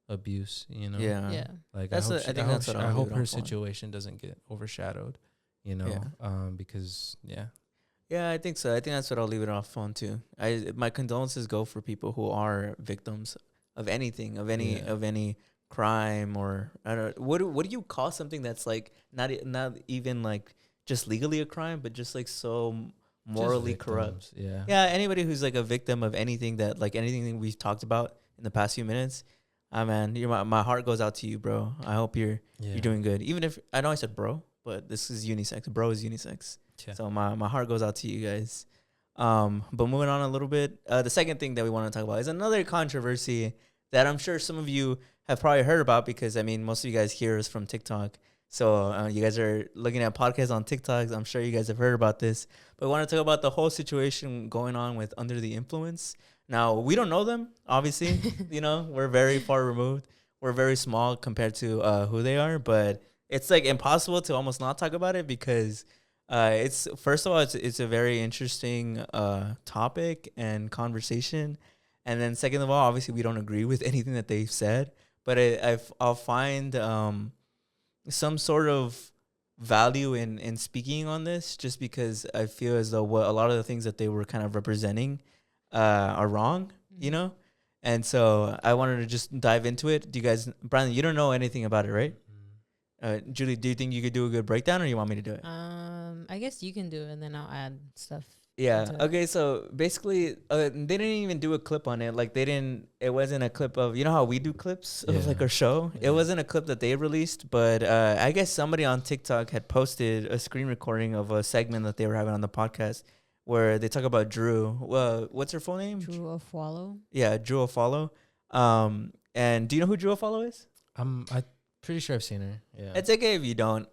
abuse. You know. Yeah. Yeah. Like That's I a- hope, I think that's what I I'll hope leave it her off on. situation doesn't get overshadowed. You know. Yeah. Because yeah. Yeah, I think so. I think that's what I'll leave it off on too. My condolences go for people who are victims of anything, of any crime, or I don't. What do you call something that's like not even like just legally a crime, but just like so morally corrupt? Yeah. Yeah, anybody who's like a victim of anything that like anything we've talked about in the past few minutes, man, my heart goes out to you, bro. I hope you're doing good. Even if I know I said bro, but this is unisex. Bro is unisex. Yeah. So my heart goes out to you guys. But moving on a little bit, the second thing that we want to talk about is another controversy that I'm sure some of you have probably heard about, because I mean most of you guys hear us from TikTok. So you guys are looking at podcasts on TikTok. I'm sure you guys have heard about this. But I want to talk about the whole situation going on with Under the Influence. Now, we don't know them, obviously. You know, we're very far removed. We're very small compared to who they are. But it's like impossible to almost not talk about it, because it's, first of all, it's a very interesting topic and conversation. And then second of all, obviously we don't agree with anything that they've said. But I'll find some sort of value in speaking on this, just because I feel as though a lot of the things that they were kind of representing are wrong, you know? And so I wanted to just dive into it. Do you guys, Brandon, you don't know anything about it, right? Julie, do you think you could do a good breakdown, or you want me to do it? I guess you can do it, and then I'll add stuff. Yeah. into it. Okay. So basically, they didn't even do a clip on it. Like it wasn't a clip of, you know how we do clips of like our show. Yeah. It wasn't a clip that they released, but I guess somebody on TikTok had posted a screen recording of a segment that they were having on the podcast where they talk about Drew. Well, what's her full name? Drew Afualo. Yeah, Drew Afualo. And do you know who Drew Afualo is? I'm pretty sure I've seen her. Yeah. It's okay if you don't.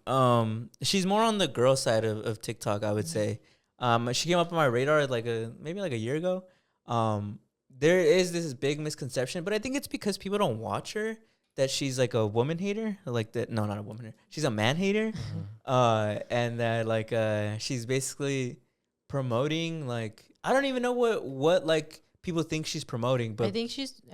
She's more on the girl side of TikTok, I would say. She came up on my radar maybe a year ago. There is this big misconception, but I think it's because people don't watch her, that she's like a woman hater. Like that, no, not a woman hater. She's a man hater. And that she's basically promoting, like, I don't even know what like people think she's promoting, but I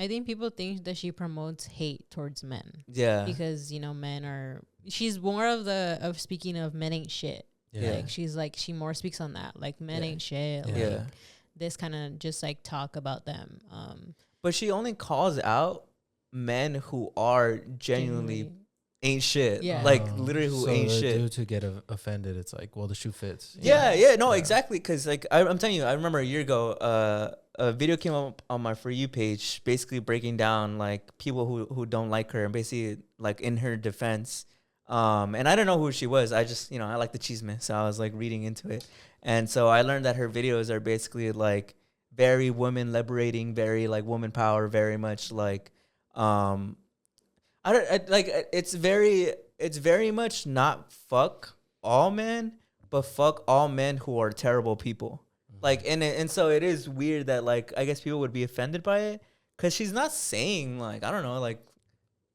think people think that she promotes hate towards men. yeah, Because, you know, she's more of speaking of men ain't shit. Yeah. Like she more speaks on that. Like men Yeah. ain't shit. Yeah. Like this kind of just like talk about them. but she only calls out men who are genuinely ain't shit. Yeah. Like literally who so ain't the shit. dude to get offended, it's like, well, the shoe fits. Yeah, no, Yeah. exactly. Because like I'm telling you, I remember a year ago, a video came up on my For You page, basically breaking down like people who don't like her, and basically like in her defense. And I don't know who she was. I just, I like the chisme, so I was like reading into it, and so I learned that her videos are basically like very women liberating, very like woman power, very much like, I It's very much not fuck all men, but fuck all men who are terrible people. Like, and so it is weird that, like, I guess people would be offended by it, because she's not saying, like, I don't know, like,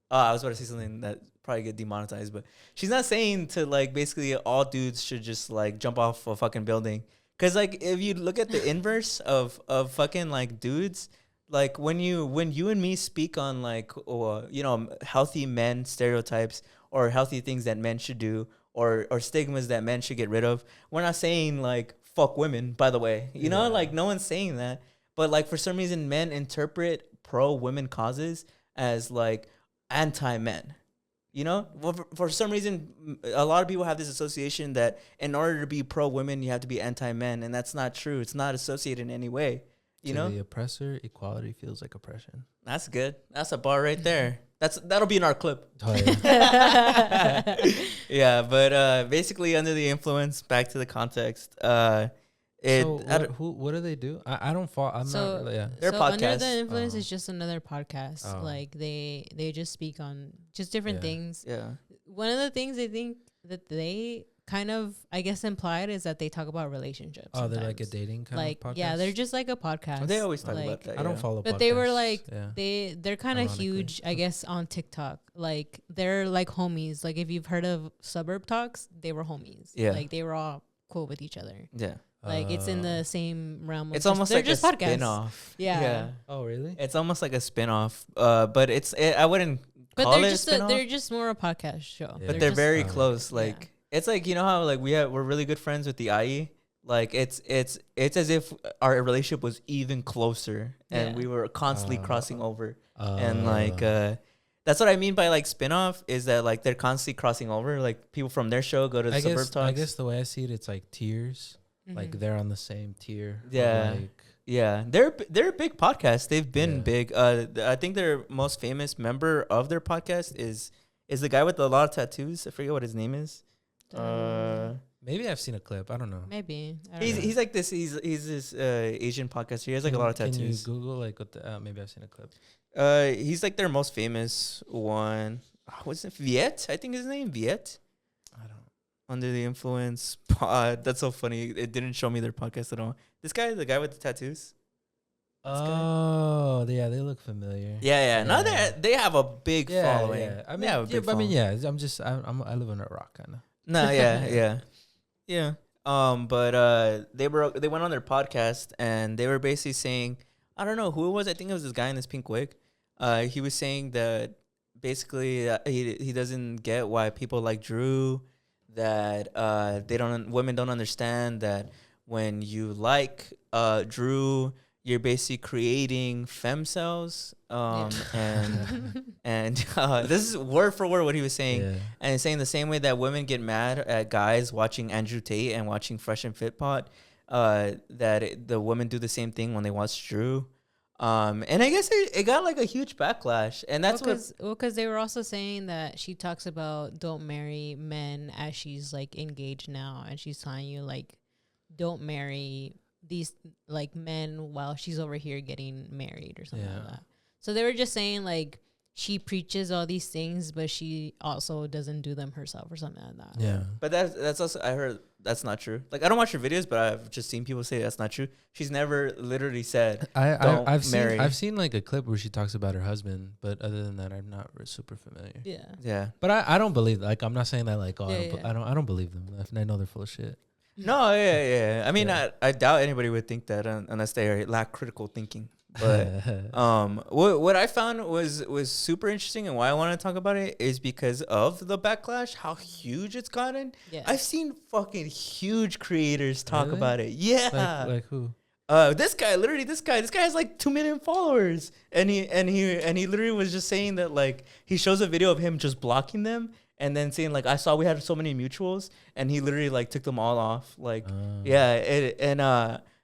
I was about to say something that probably get demonetized, but she's not saying to, like, basically all dudes should just, like, jump off a fucking building. Because, like, if you look at the inverse of fucking, like, dudes, like, when you and me speak on, like, healthy men stereotypes, or healthy things that men should do, or stigmas that men should get rid of, we're not saying, like, fuck women, by the way. You know, like, no one's saying that. But, like, for some reason, men interpret pro-women causes as, like, anti-men. You know, well, for some reason, a lot of people have this association that in order to be pro-women, you have to be anti-men, and that's not true. It's not associated in any way. You know, the oppressor, equality feels like oppression. That's good. That's a bar right there. That'll be in our clip. Oh, yeah. Yeah, but basically, under the influence. Back to the context. What do they do? I don't follow. I'm not really. Yeah. Their so Under podcast. the Influence is just another podcast. Like they just speak on just different things. Yeah. One of the things I think that they kind of, I guess, implied is that they talk about relationships. Oh, they're like a sometimes. dating kind like of podcast? yeah, they're just like a podcast. They always talk like, about that. I don't follow But podcasts. they were like Yeah. they're kind of Ironically. huge, I guess, on TikTok. Like they're like homies. Like if you've heard of Suburb Talks, they were homies. Yeah. Like they were all cool with each other. Yeah. Like it's in the same realm. Of It's just, almost they're like just a podcasts. spin-off. Yeah. Oh, really? It's almost like a spin-off. But I wouldn't But call they're it just a spin-off. they're just more a podcast show. Yeah. But they're just- very Oh, close. Like yeah. it's like, you know how, like, we're really good friends with the IE. Like it's as if our relationship was even closer, and Yeah. we were constantly crossing over. Uh, And like that's what I mean by, like, spin-off, is that, like, they're constantly crossing over. Like, people from their show go to the Suburb Talks. I guess the way I see it, it's like tiers. Like Mhm. they're on the same tier. of, Yeah. Like, Yeah, they're a big podcast. They've been Yeah. big. I think their most famous member of their podcast is the guy with a lot of tattoos. I forget what his name is. maybe I've seen a clip. I don't know. Maybe I don't He's know. he's like this. He's this Asian podcaster. He has like a lot of Can tattoos. you Google like what the? Maybe I've seen a clip. He's like their most famous one. What's it? Viet? I think his name Viet. I don't. Under the Influence pod. That's so funny. It didn't show me their podcast at all. This guy, the guy with the tattoos. Oh, yeah, they look familiar. Yeah. Now Yeah. they have a big following. Yeah. I mean, They have a big but I mean, following. yeah. I live under a rock, kind of. No, yeah. But they went on their podcast, and they were basically saying, I don't know who it was. I think it was this guy in this pink wig. He was saying that basically he doesn't get why people like Drew, that women don't understand that when you like Drew, you're basically creating fem cells. And this is word for word what he was saying. Yeah. And saying the same way that women get mad at guys watching Andrew Tate and watching Fresh and Fit Pod, the women do the same thing when they watch Drew. And I guess it got like a huge backlash. And that's because they were also saying that she talks about don't marry men as she's like engaged now, and she's telling you like don't marry these like men while she's over here getting married or something like that. So they were just saying like she preaches all these things, but she also doesn't do them herself or something like that. Yeah. But that's also, I heard that's not true. Like, I don't watch her videos, but I've just seen people say that's not true. She's never literally said, don't marry. I've seen like a clip where she talks about her husband, but other than that, I'm not super familiar. Yeah. Yeah. But I don't believe, like, I'm not saying that like, Yeah, I don't believe them. I know they're full of shit. No, yeah. I mean, Yeah. I doubt anybody would think that unless they lack critical thinking. But what I found was super interesting, and why I want to talk about it is because of the backlash, how huge it's gotten. Yeah. I've seen fucking huge creators talk Really? about it. Yeah. like who? This guy has like 2 million followers, and he literally was just saying that, like, he shows a video of him just blocking them and then saying like, I saw we had so many mutuals, and he literally like took them all off. Like,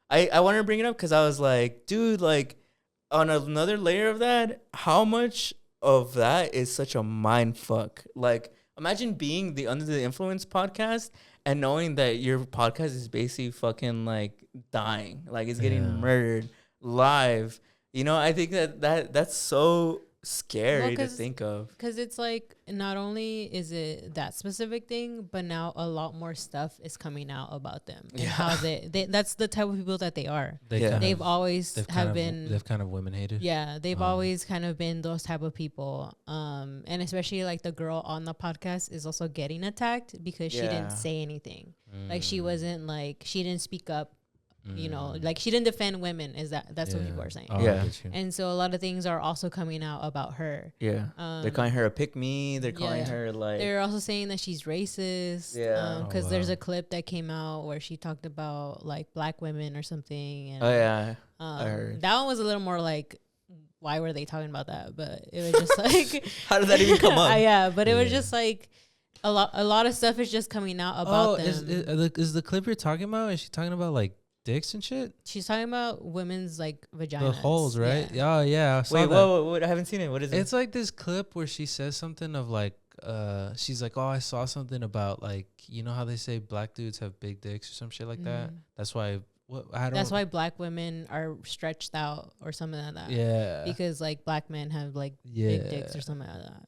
I wanted to bring it up because I was like, dude, like, on another layer of that, how much of that is such a mind fuck? Like, imagine being the Under the Influence podcast and knowing that your podcast is basically fucking like dying, like it's getting murdered live. You know, I think that's so scary to 'cause- think of. Because it's like not only is it that specific thing, but now a lot more stuff is coming out about them and how they that's the type of people that they are. Yeah. They've always they've kind of women hated. Yeah, they've always kind of been those type of people. And especially like the girl on the podcast is also getting attacked because she didn't say anything. Like she wasn't like, she didn't speak up, you know, like she didn't defend women. That's what people are saying. Oh, Yeah. And so a lot of things are also coming out about her. Yeah. They're calling her a pick-me. They're calling her like... They're also saying that she's racist. Yeah. Because there's a clip that came out where she talked about like black women or something. And, Oh, yeah. I heard. That one was a little more like, why were they talking about that? But it was just like... How did that even come up? Yeah, but it was just like... A lot of stuff is just coming out about them. Is the clip you're talking about? Is she talking about like dicks and shit? She's talking about women's like vaginas. The holes, right? Yeah. Oh yeah. I saw Wait, that. what? I haven't seen it. What is it? It's like this clip where she says something of like, she's like, oh, I saw something about like, you know how they say black dudes have big dicks or some shit like that. That's why. That's why black women are stretched out or something like that. Yeah. Because like black men have like big dicks or something like that.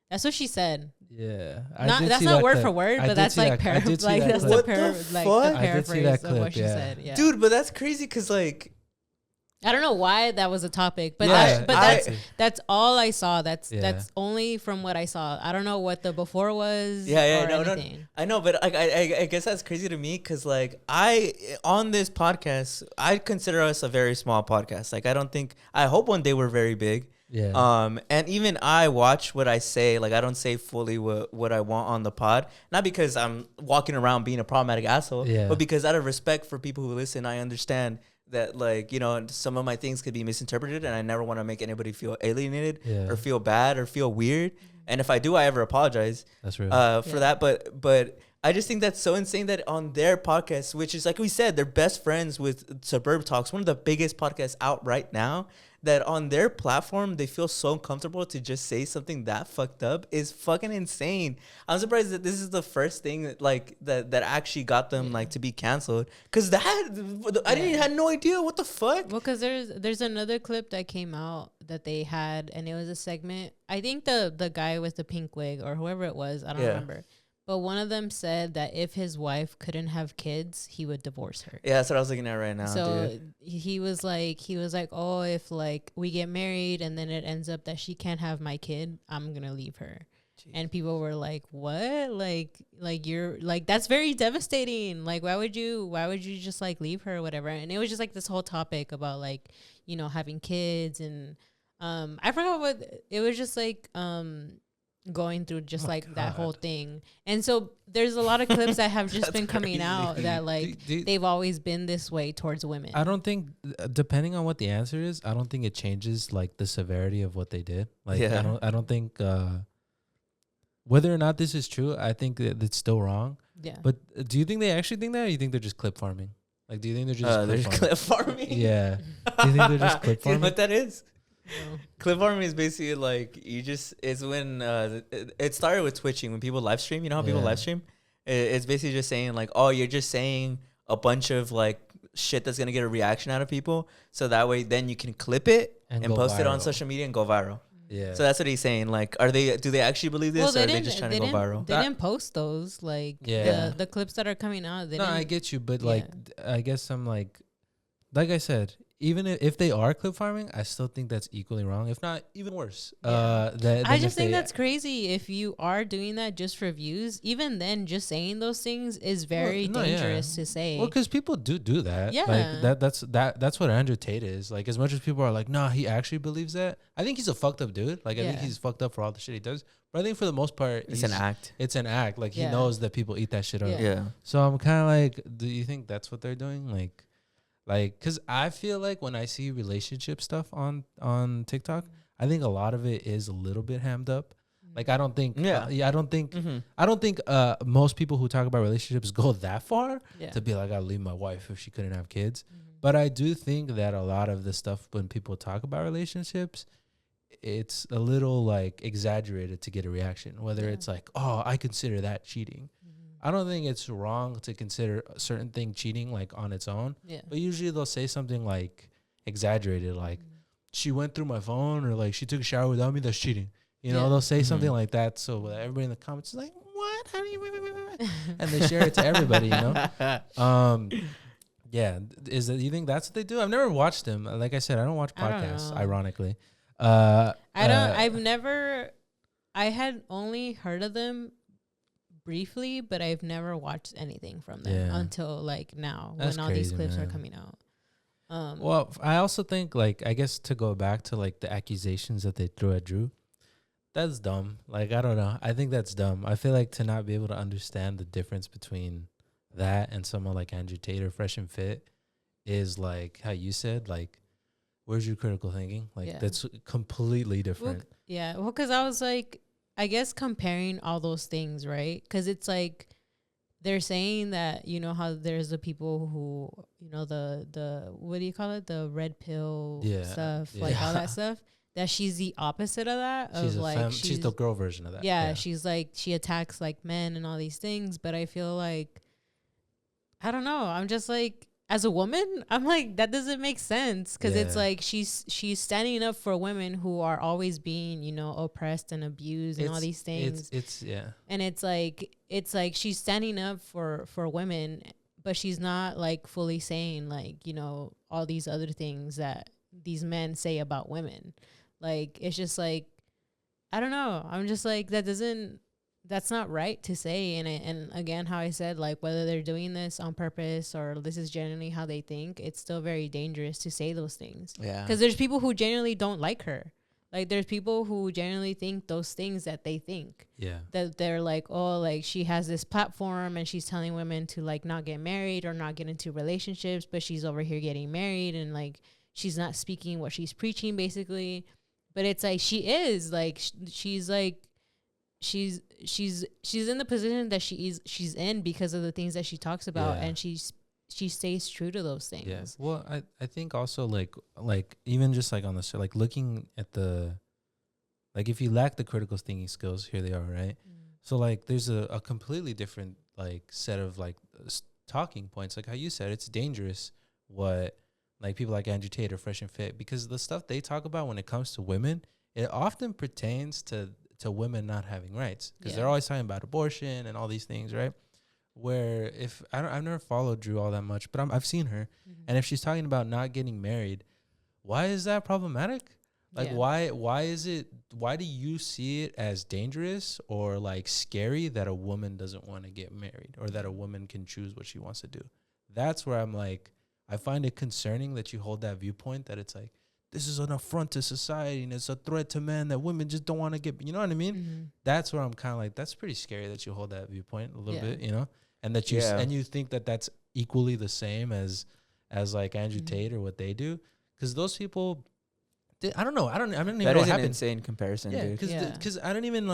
That's what she said. Yeah. That's not word for word, but that's like I did see like that that's clip. the I did see paraphrase that of what clip, she said. Yeah. Dude, but that's crazy because like... I don't know why that was a topic, but that's all I saw. That's only from what I saw. I don't know what the before was. No, I know, but I guess that's crazy to me because like on this podcast, I consider us a very small podcast. Like I hope one day we're very big. Yeah. And even I watch what I say. Like I don't say fully what I want on the pod, not because I'm walking around being a problematic asshole, but because out of respect for people who listen, I understand that like, you know, some of my things could be misinterpreted and I never want to make anybody feel alienated or feel bad or feel weird. And if I do, I ever apologize. That's real. For that. But I just think that's so insane that on their podcast, which is like we said, they're best friends with Suburb Talks, one of the biggest podcasts out right now, that on their platform, they feel so comfortable to just say something that fucked up is fucking insane. I'm surprised that this is the first thing that actually got them like to be canceled. Cause I had no idea what the fuck. Well, cause there's another clip that came out that they had, and it was a segment. I think the guy with the pink wig or whoever it was, I don't remember. But one of them said that if his wife couldn't have kids, he would divorce her. Yeah, that's what I was looking at right now. So dude. he was like, oh, if like we get married and then it ends up that she can't have my kid, I'm gonna leave her. Jeez. And people were like, what? Like you're like, that's very devastating. Like, why would you just like leave her or whatever? And it was just like this whole topic about like, you know, having kids and I forgot what it was, just like going through just that whole thing. And so there's a lot of clips that have just been coming out that like they've always been this way towards women. I don't think, depending on what the answer is, I don't think it changes like the severity of what they did. Like I don't think whether or not this is true, I think that it's still wrong. Yeah. But do you think they actually think that, or you think they're just clip farming? Like, do you think they're just clip farming? Yeah. Do you think they're just clip farming? Do you know what that is? No. Clip farming is basically like it's when it started with twitching, when people live stream. You know how people live stream? It's basically just saying like, oh, you're just saying a bunch of like shit that's gonna get a reaction out of people, so that way then you can clip it and post it on social media and go viral. Yeah. So that's what he's saying. Like, do they actually believe this, or are they just trying to go viral? They didn't post those the clips that are coming out. I get you, but like I guess I'm like I said, even if they are clip farming, I still think that's equally wrong, if not even worse. I just think that's crazy. If you are doing that just for views, even then, just saying those things is very dangerous to say. Well, because people do that. Yeah, like that's what Andrew Tate is. Like, as much as people are like, nah, he actually believes that. I think he's a fucked up dude. Like, I think he's fucked up for all the shit he does. But I think for the most part, it's an act. It's an act. Like, he knows that people eat that shit up. Yeah. So I'm kind of like, do you think that's what they're doing? Like, because I feel like when I see relationship stuff on TikTok, I think a lot of it is a little bit hammed up. Like, I don't think, I don't think most people who talk about relationships go that far to be like, I'd leave my wife if she couldn't have kids. But I do think that a lot of the stuff when people talk about relationships, it's a little like exaggerated to get a reaction. Whether it's like, oh, I consider that cheating. I don't think it's wrong to consider a certain thing cheating, like, on its own. Yeah. But usually they'll say something like exaggerated, like, she went through my phone, or like she took a shower without me, that's cheating. You know, Yeah. they'll say something Mhm. like that. So everybody in the comments is like, what? How do you, and they share it to everybody, you know? Yeah. Is it, you think that's what they do? I've never watched them. Like I said, I don't watch I don't podcasts, know. ironically. I had only heard of them briefly, but I've never watched anything from them Yeah. until like now That's when all these crazy, clips are man. coming out. Well, I also think, like, I guess to go back to like the accusations that they threw at Drew, that's dumb. Like, I don't know. I think that's dumb. I feel like to not be able to understand the difference between that and someone like Andrew Tate or Fresh and Fit is like how you said, like, where's your critical thinking? Like, Yeah. that's completely different. Well, because I was like, I guess comparing all those things, right? Because it's like they're saying that, you know, how there's the people who, you know, the what do you call it? The red pill stuff, Yeah. like all that stuff. That she's the opposite of that. She's of a like she's the girl version of that. Yeah, she's like, she attacks like men and all these things. But I feel like, I don't know. I'm just like, as a woman, I'm like, that doesn't make sense, because it's Yeah. like she's standing up for women who are always being, you know, oppressed and abused and all these things. It's yeah. And it's like she's standing up for women, but she's not like fully saying, like, you know, all these other things that these men say about women. Like, it's just like, I don't know. I'm just like, that's not right to say. And again, how I said, like, whether they're doing this on purpose or this is generally how they think, it's still very dangerous to say those things. Yeah. Because there's people who genuinely don't like her. Like, there's people who genuinely think those things that they think. Yeah. That they're like, oh, like, she has this platform and she's telling women to, like, not get married or not get into relationships, but she's over here getting married, and, like, she's not speaking what she's preaching, basically. But it's like, she is, like, she's like, she's in the position that she's in because of the things that she talks about, and she stays true to those things. Yeah. Well, I think also like even just like on the like looking at the, like, if you lack the critical thinking skills, here they are, right? So like there's a completely different like set of like talking points, like how you said, it's dangerous what like people like Andrew Tate or Fresh and Fit, because the stuff they talk about when it comes to women, it often pertains to women not having rights, because they're always talking about abortion and all these things, right? Where if I've never followed Drew all that much, but I've seen her, and if she's talking about not getting married, why is that problematic? Like, why do you see it as dangerous or like scary that a woman doesn't want to get married, or that a woman can choose what she wants to do? That's where I'm like, I find it concerning that you hold that viewpoint, that it's like, this is an affront to society and it's a threat to men, that women just don't want to get, you know what I mean? That's where I'm kind of like, that's pretty scary that you hold that viewpoint a little bit, you know? And that you, and you think that that's equally the same as like Andrew Tate or what they do. Because those people, I don't know. I don't even know what happened. That is an insane comparison, dude. Because I don't even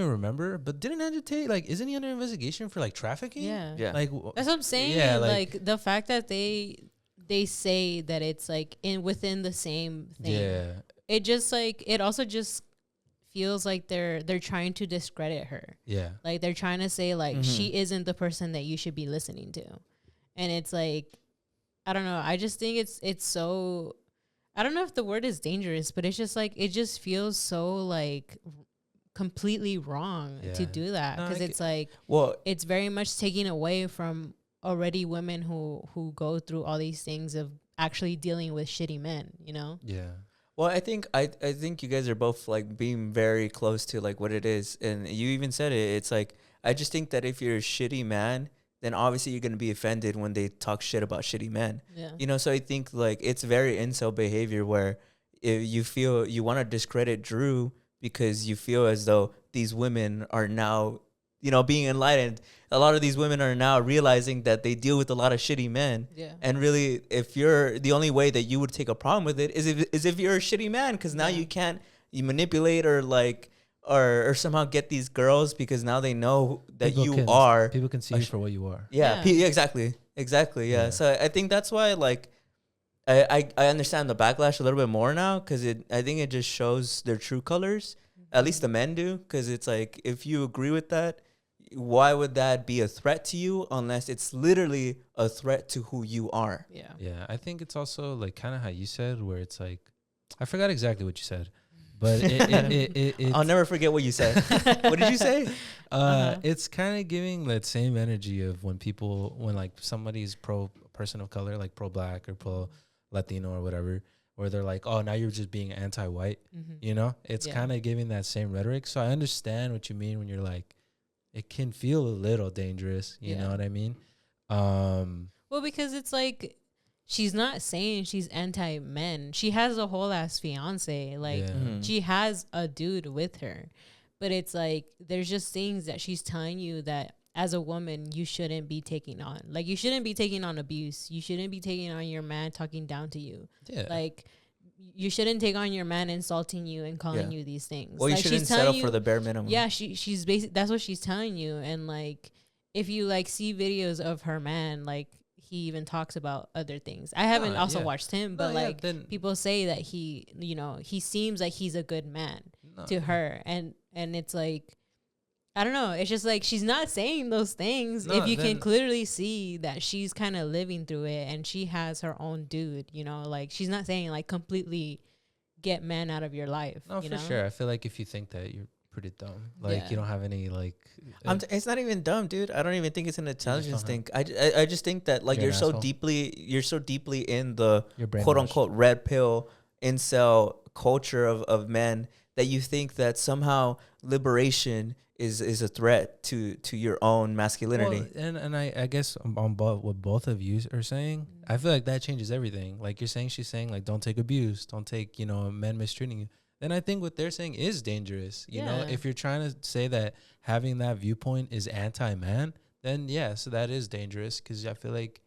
remember. But didn't Andrew Tate, like, isn't he under investigation for like trafficking? Yeah. Like, that's what I'm saying. Yeah, like the fact that they say that it's like within the same thing. Yeah. It just like, it also just feels like they're trying to discredit her. Yeah. Like, they're trying to say, like, she isn't the person that you should be listening to. And it's like, I don't know. I just think it's so, I don't know if the word is dangerous, but it's just like, it just feels so like completely wrong to do that. Because it's like, well, it's very much taking away from already women who go through all these things of actually dealing with shitty men, you know? Yeah. Well, I think you guys are both like being very close to like what it is, and you even said it. It's like, I just think that if you're a shitty man, then obviously you're gonna be offended when they talk shit about shitty men. Yeah. You know, so I think like it's very incel behavior where if you feel you want to discredit Drew because you feel as though these women are now, you know, being enlightened. A lot of these women are now realizing that they deal with a lot of shitty men. Yeah. And really, if you're, the only way that you would take a problem with it is if you're a shitty man, because now you can't, you manipulate or like, or somehow get these girls because now they know that people can see you for what you are. Yeah. Exactly. Yeah. So I think that's why, like, I understand the backlash a little bit more now, because I think it just shows their true colors. At least the men do, because it's like, if you agree with that, why would that be a threat to you unless it's literally a threat to who you are? Yeah. Yeah. I think it's also like kind of how you said, where it's like, I forgot exactly what you said, but I'll never forget what you said. What did you say? It's kind of giving that same energy of when like somebody's pro person of color, like pro black or pro Latino or whatever, where they're like, oh, now you're just being anti-white. You know, it's kind of giving that same rhetoric. So I understand what you mean when you're like, it can feel a little dangerous. You know what I mean? Well, because it's like, she's not saying she's anti-men. She has a whole ass fiance. Like, she has a dude with her. But it's like, there's just things that she's telling you that as a woman, you shouldn't be taking on. Like, you shouldn't be taking on abuse. You shouldn't be taking on your man talking down to you. Yeah. Like, you shouldn't take on your man insulting you and calling you these things. Well, like, you shouldn't settle for the bare minimum. Yeah, she's basically, that's what she's telling you. And like, if you like see videos of her man, like, he even talks about other things. I haven't also watched him, but people say that he, you know, he seems like he's a good man to her. And it's like, I don't know. It's just like, she's not saying those things. If you can clearly see that she's kind of living through it and she has her own dude, you know, like, she's not saying like completely get men out of your life. No, you for know? sure. I feel like if you think that, you're pretty dumb. Like, you don't have any like. It's not even dumb, dude. I don't even think it's an intelligence thing. I just think that like you're so deeply in the quote unquote red pill incel culture of men that you think that somehow liberation is a threat to your own masculinity. Well, and I guess on what both of you are saying, I feel like that changes everything. Like you're saying, she's saying like, don't take abuse, don't take, you know, men mistreating you. Then I think what they're saying is dangerous. You know, if you're trying to say that having that viewpoint is anti-man, then yes, that is dangerous, because I feel like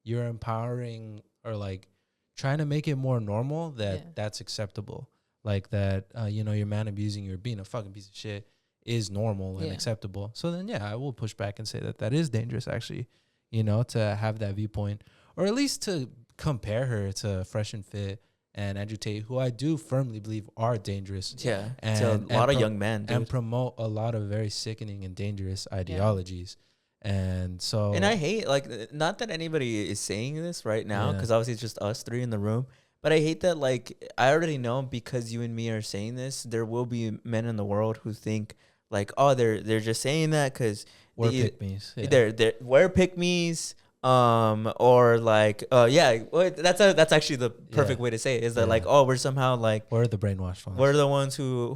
you're empowering or like trying to make it more normal that that's acceptable. Like that, you know, your man abusing you or being a fucking piece of shit is normal and acceptable. So then, I will push back and say that is dangerous, actually, you know, to have that viewpoint, or at least to compare her to Fresh and Fit and Andrew Tate, who I do firmly believe are dangerous. Yeah, and a lot of young men, dude. And promote a lot of very sickening and dangerous ideologies. And so, and I hate, like, not that anybody is saying this right now, because obviously it's just us three in the room. But I hate that, like, I already know, because you and me are saying this, there will be men in the world who think like, oh, they're just saying that because we're pick-me's. We're pick-me's. Or like, that's actually the perfect way to say it, is that like, oh, we're somehow like, we're the brainwashed ones. We're the ones who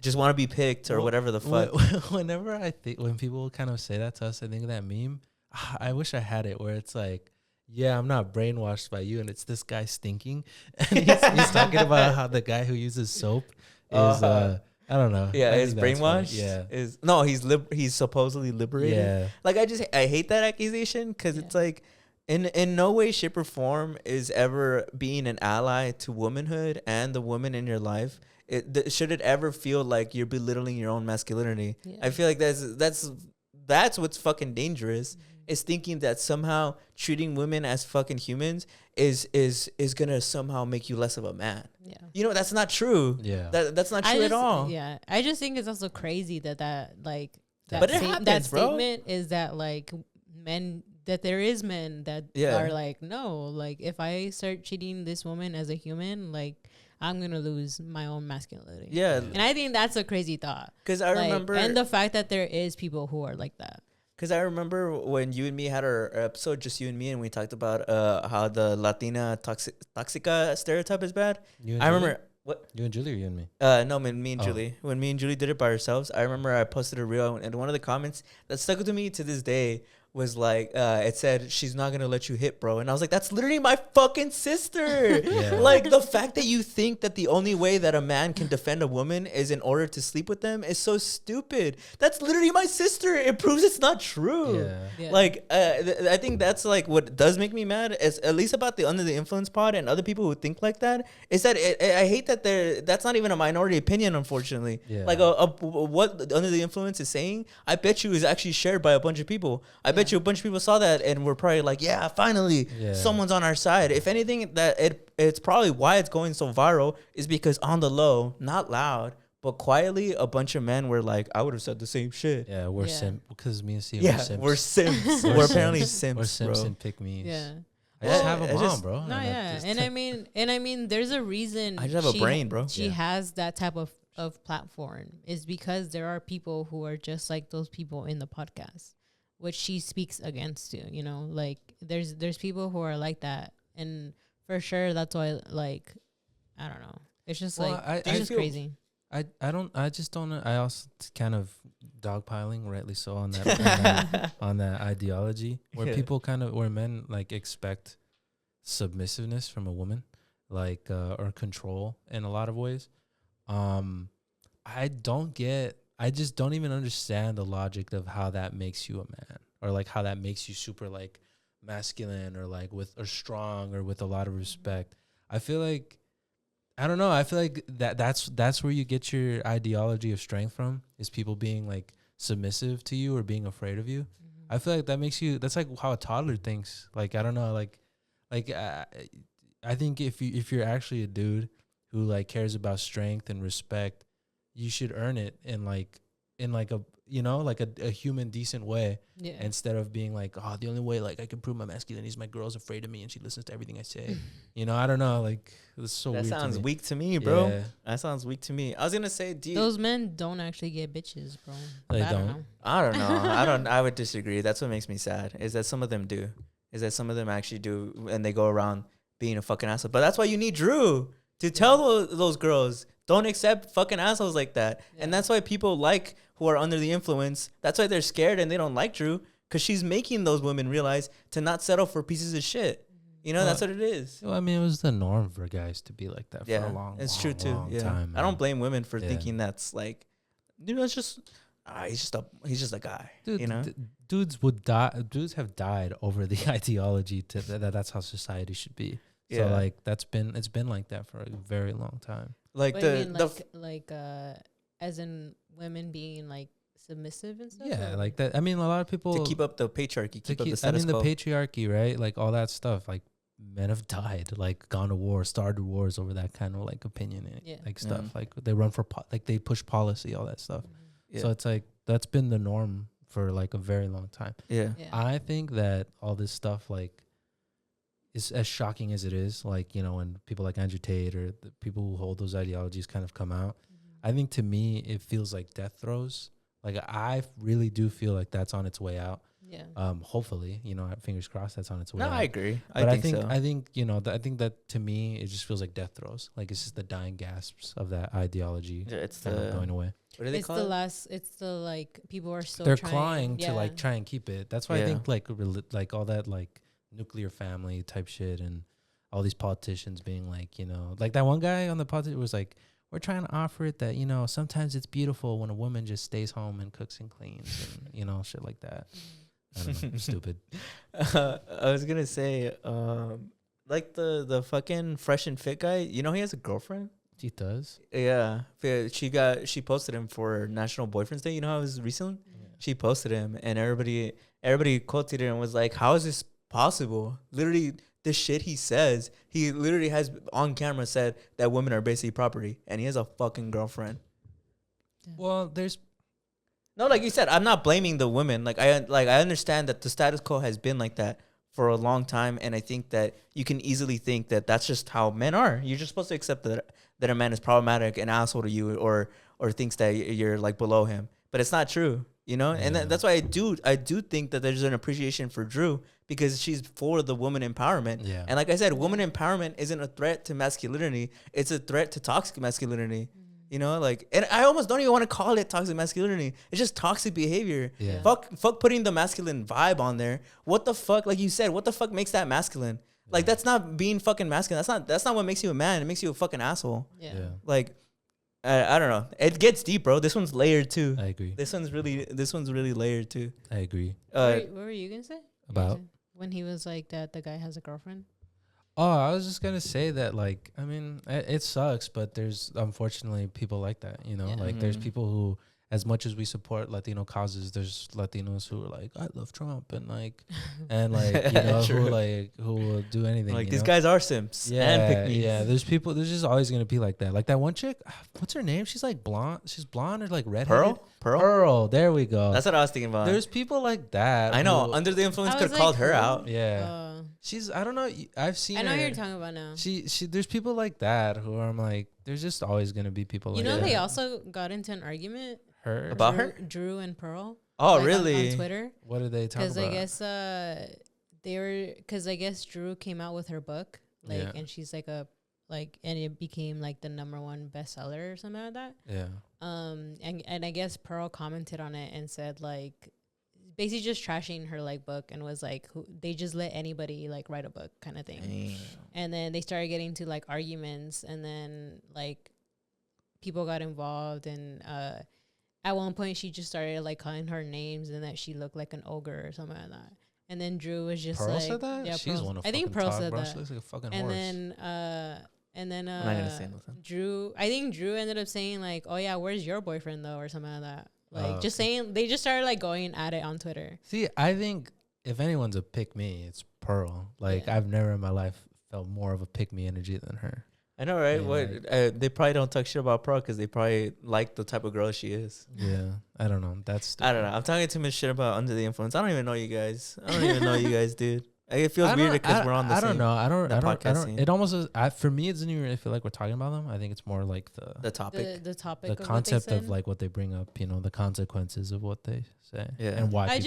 just want to be picked or whatever the fuck. Whenever when people kind of say that to us, I think of that meme. I wish I had it where it's like, yeah, I'm not brainwashed by you, and it's this guy stinking, and he's talking about how the guy who uses soap is I don't know. Yeah, is brainwashed. Yeah, he's supposedly liberated. Yeah, like I hate that accusation, because it's like, in no way, shape, or form is ever being an ally to womanhood and the woman in your life. Should it ever feel like you're belittling your own masculinity? Yeah. I feel like that's what's fucking dangerous. Is thinking that somehow treating women as fucking humans is gonna somehow make you less of a man. Yeah, you know, that's not true. Yeah, that's not true at all. Yeah, I just think it's also crazy that but it happens, that bro. statement is that like there is men that are like, no, like if I start treating this woman as a human, like I'm gonna lose my own masculinity. Yeah, and I think that's a crazy thought. Because I remember, and the fact that there is people who are like that. Because I remember when you and me had our episode, just you and me, and we talked about how the Latina toxica stereotype is bad. I remember what you and Julie, or you and me? No, me and Julie. When me and Julie did it by ourselves, I remember I posted a reel, and one of the comments that stuck with me to this day was like, it said, she's not gonna let you hit, bro. And I was like, that's literally my fucking sister. Like, the fact that you think that the only way that a man can defend a woman is in order to sleep with them is so stupid. That's literally my sister. It proves it's not true. Like, I think that's like what does make me mad, is at least about the Under the Influence pod and other people who think like that, is that I hate that that's not even a minority opinion, unfortunately. Like, what Under the Influence is saying, I bet you is actually shared by a bunch of people. I bet you a bunch of people saw that and were probably like, yeah, finally someone's on our side. If anything, it's probably why it's going so viral is because on the low, not loud, but quietly, a bunch of men were like, I would have said the same shit. Yeah, we're simp, because me and Steve we're simps. We're apparently simps, we're simps bro. and pick-me's. Yeah. I just Well, have a I mom, just- bro. No, and I yeah, just- and I mean, there's a reason. I just have a brain, bro. She Yeah. has that type of platform is because there are people who are just like those people in the podcast, which she speaks against too. You know, like there's people who are like that, and for sure that's why like I don't know. It's just Well, like I it's just feel- crazy. I just don't know. I also kind of dogpiling, rightly so, on that on that ideology where Yeah. people where men like expect submissiveness from a woman, like or control in a lot of ways. I just don't even understand the logic of how that makes you a man, or like how that makes you super like masculine, or like or strong, or with a lot of respect. I feel like, I don't know. I feel like that's where you get your ideology of strength from, is people being like submissive to you or being afraid of you. I feel like that's like how a toddler thinks. Like, I don't know, I think if you're actually a dude who like cares about strength and respect, you should earn it in like a, you know, like a human decent way, Yeah. instead of being like, oh, the only way like I can prove my masculinity is my girl's afraid of me and she listens to everything I say. You know, I don't know, like it's so That weird. sounds to me. weak to me, bro. Yeah. That sounds weak to me. I was gonna say, Those men don't actually get bitches, bro. They I don't don't. know. I don't know. I would disagree. That's what makes me sad. Is that some of them do. Is that some of them actually do, and they go around being a fucking asshole. But that's why you need Drew to tell those girls, don't accept fucking assholes like that. Yeah. And that's why people like who are under the influence. That's why they're scared and they don't like Drew, because she's making those women realize to not settle for pieces of shit. You know, Well, that's what it is. Well, I mean, it was the norm for guys to be like that Yeah, for a long, it's long, true too. long Yeah, time. I don't man. blame women for Yeah. thinking that's like, you know, it's just he's just a guy. Dude, you know, dudes would die. Dudes have died over the ideology that's how society should be. So Yeah. like it's been like that for a very long time. like But I mean, the as in women being like submissive and stuff. Yeah, or- like that. I mean, a lot of people to keep up the patriarchy, keep up the I status mean, the quo. patriarchy, right? Like all that stuff. Like men have died, like gone to war, started wars over that kind of like opinion, and Yeah. like stuff. Mhm. Like they run for like they push policy, all that stuff. Yeah. So it's like that's been the norm for like a very long time. yeah. Yeah. I think that all this stuff like is as shocking as it is, like, you know, when people like Andrew Tate or the people who hold those ideologies kind of come out, I think to me it feels like death throes. Like I really do feel like that's on its way out. Yeah. Hopefully, you know, fingers crossed that's on its way No, out. I agree. But I think so. I think, you know, I think that to me it just feels like death throes. Like it's just the dying gasps of that ideology Yeah, it's kind of the going away. what do they It's call the it? last. It's the like people are still. They're trying, clawing to yeah. like try and keep it. That's why I Yeah. think like all that like nuclear family type shit and all these politicians being like, you know, like that one guy on the politician was like, we're trying to offer it that, you know, sometimes it's beautiful when a woman just stays home and cooks and cleans and, you know, shit like that. I don't know. Stupid. I was gonna say, like the fucking fresh and fit guy. You know, he has a girlfriend. She does. Yeah, she posted him for National Boyfriend's Day. You know how it was recently? She posted him, and everybody quoted it and was like, "How is this possible?" Literally, the shit he says, he literally has on camera said that women are basically property, and he has a fucking girlfriend. Well, there's No, like you said, I'm not blaming the women. Like I understand that the status quo has been like that for a long time, and I think that you can easily think that that's just how men are. You're just supposed to accept that a man is problematic, an asshole to you, or thinks that you're like below him. But it's not true, you know. And Yeah. that's why I do think that there's an appreciation for Drew, because she's for the woman empowerment. Yeah. And like I said, woman empowerment isn't a threat to masculinity; it's a threat to toxic masculinity. You know, like, and I almost don't even want to call it toxic masculinity. It's just toxic behavior. Yeah. Fuck putting the masculine vibe on there. What the fuck, like you said, what the fuck makes that masculine? Like, that's not being fucking masculine. That's not what makes you a man. It makes you a fucking asshole. Yeah. Yeah. Like, I don't know. It gets deep, bro. This one's layered too. I agree. This one's really layered too. I agree. What were you gonna say? About? When he was like that, the guy has a girlfriend. Oh, I was just gonna say that, like, I mean, it sucks, but there's unfortunately people like that, you know. Yeah. Like, there's Mhm. people who, as much as we support Latino causes, there's Latinos who are like, I love Trump, and like, who will do anything. Like, these guys are simps and pick me. Yeah. There's just always gonna be like that. Like that one chick, what's her name? She's like blonde. She's blonde or like redheaded. Pearl. There we go. That's what I was thinking about. There's people like that. I know. Under the influence could have called her out. Yeah. She's. I don't know. I've seen. I know her. who you're talking about now. She. There's people like that who I'm like. There's just always gonna be people. You like know, that. they also got into an argument. About her? Drew and Pearl. Oh, like really? On Twitter. What did they talk about? Because I guess Drew came out with her book, and she's like and it became like the #1 bestseller or something like that. Yeah. And I guess Pearl commented on it and said like, basically just trashing her like book, and was like, they just let anybody like write a book kind of thing. Damn. And then they started getting to like arguments, and then like people got involved, and at one point she just started like calling her names and that she looked like an ogre or something like that. And then Drew was just Pearl like, said that? Yeah, She's one of I think fucking Pearl talk, said bro. that. She looks like a fucking and horse. then I'm not gonna say nothing. Drew, I think Drew ended up saying like, oh yeah, where's your boyfriend though, or something like that. Like just saying, they just started like going at it on Twitter. See, I think if anyone's a pick me, it's Pearl. Like I've never in my life felt more of a pick me energy than her. I know, right? Yeah, What they probably don't talk shit about Pearl because they probably like the type of girl she is. Yeah, I don't know. I don't know. I'm talking too much shit about Under the Influence. I don't even know you guys. I don't even know you guys, dude. It feels weird because we're on the same. I don't know. I don't. Scene. It almost is, for me, it doesn't even really feel like we're talking about them. I think it's more like the topic, the topic, the concept of like what they bring up. You know, the consequences of what they say, and why. I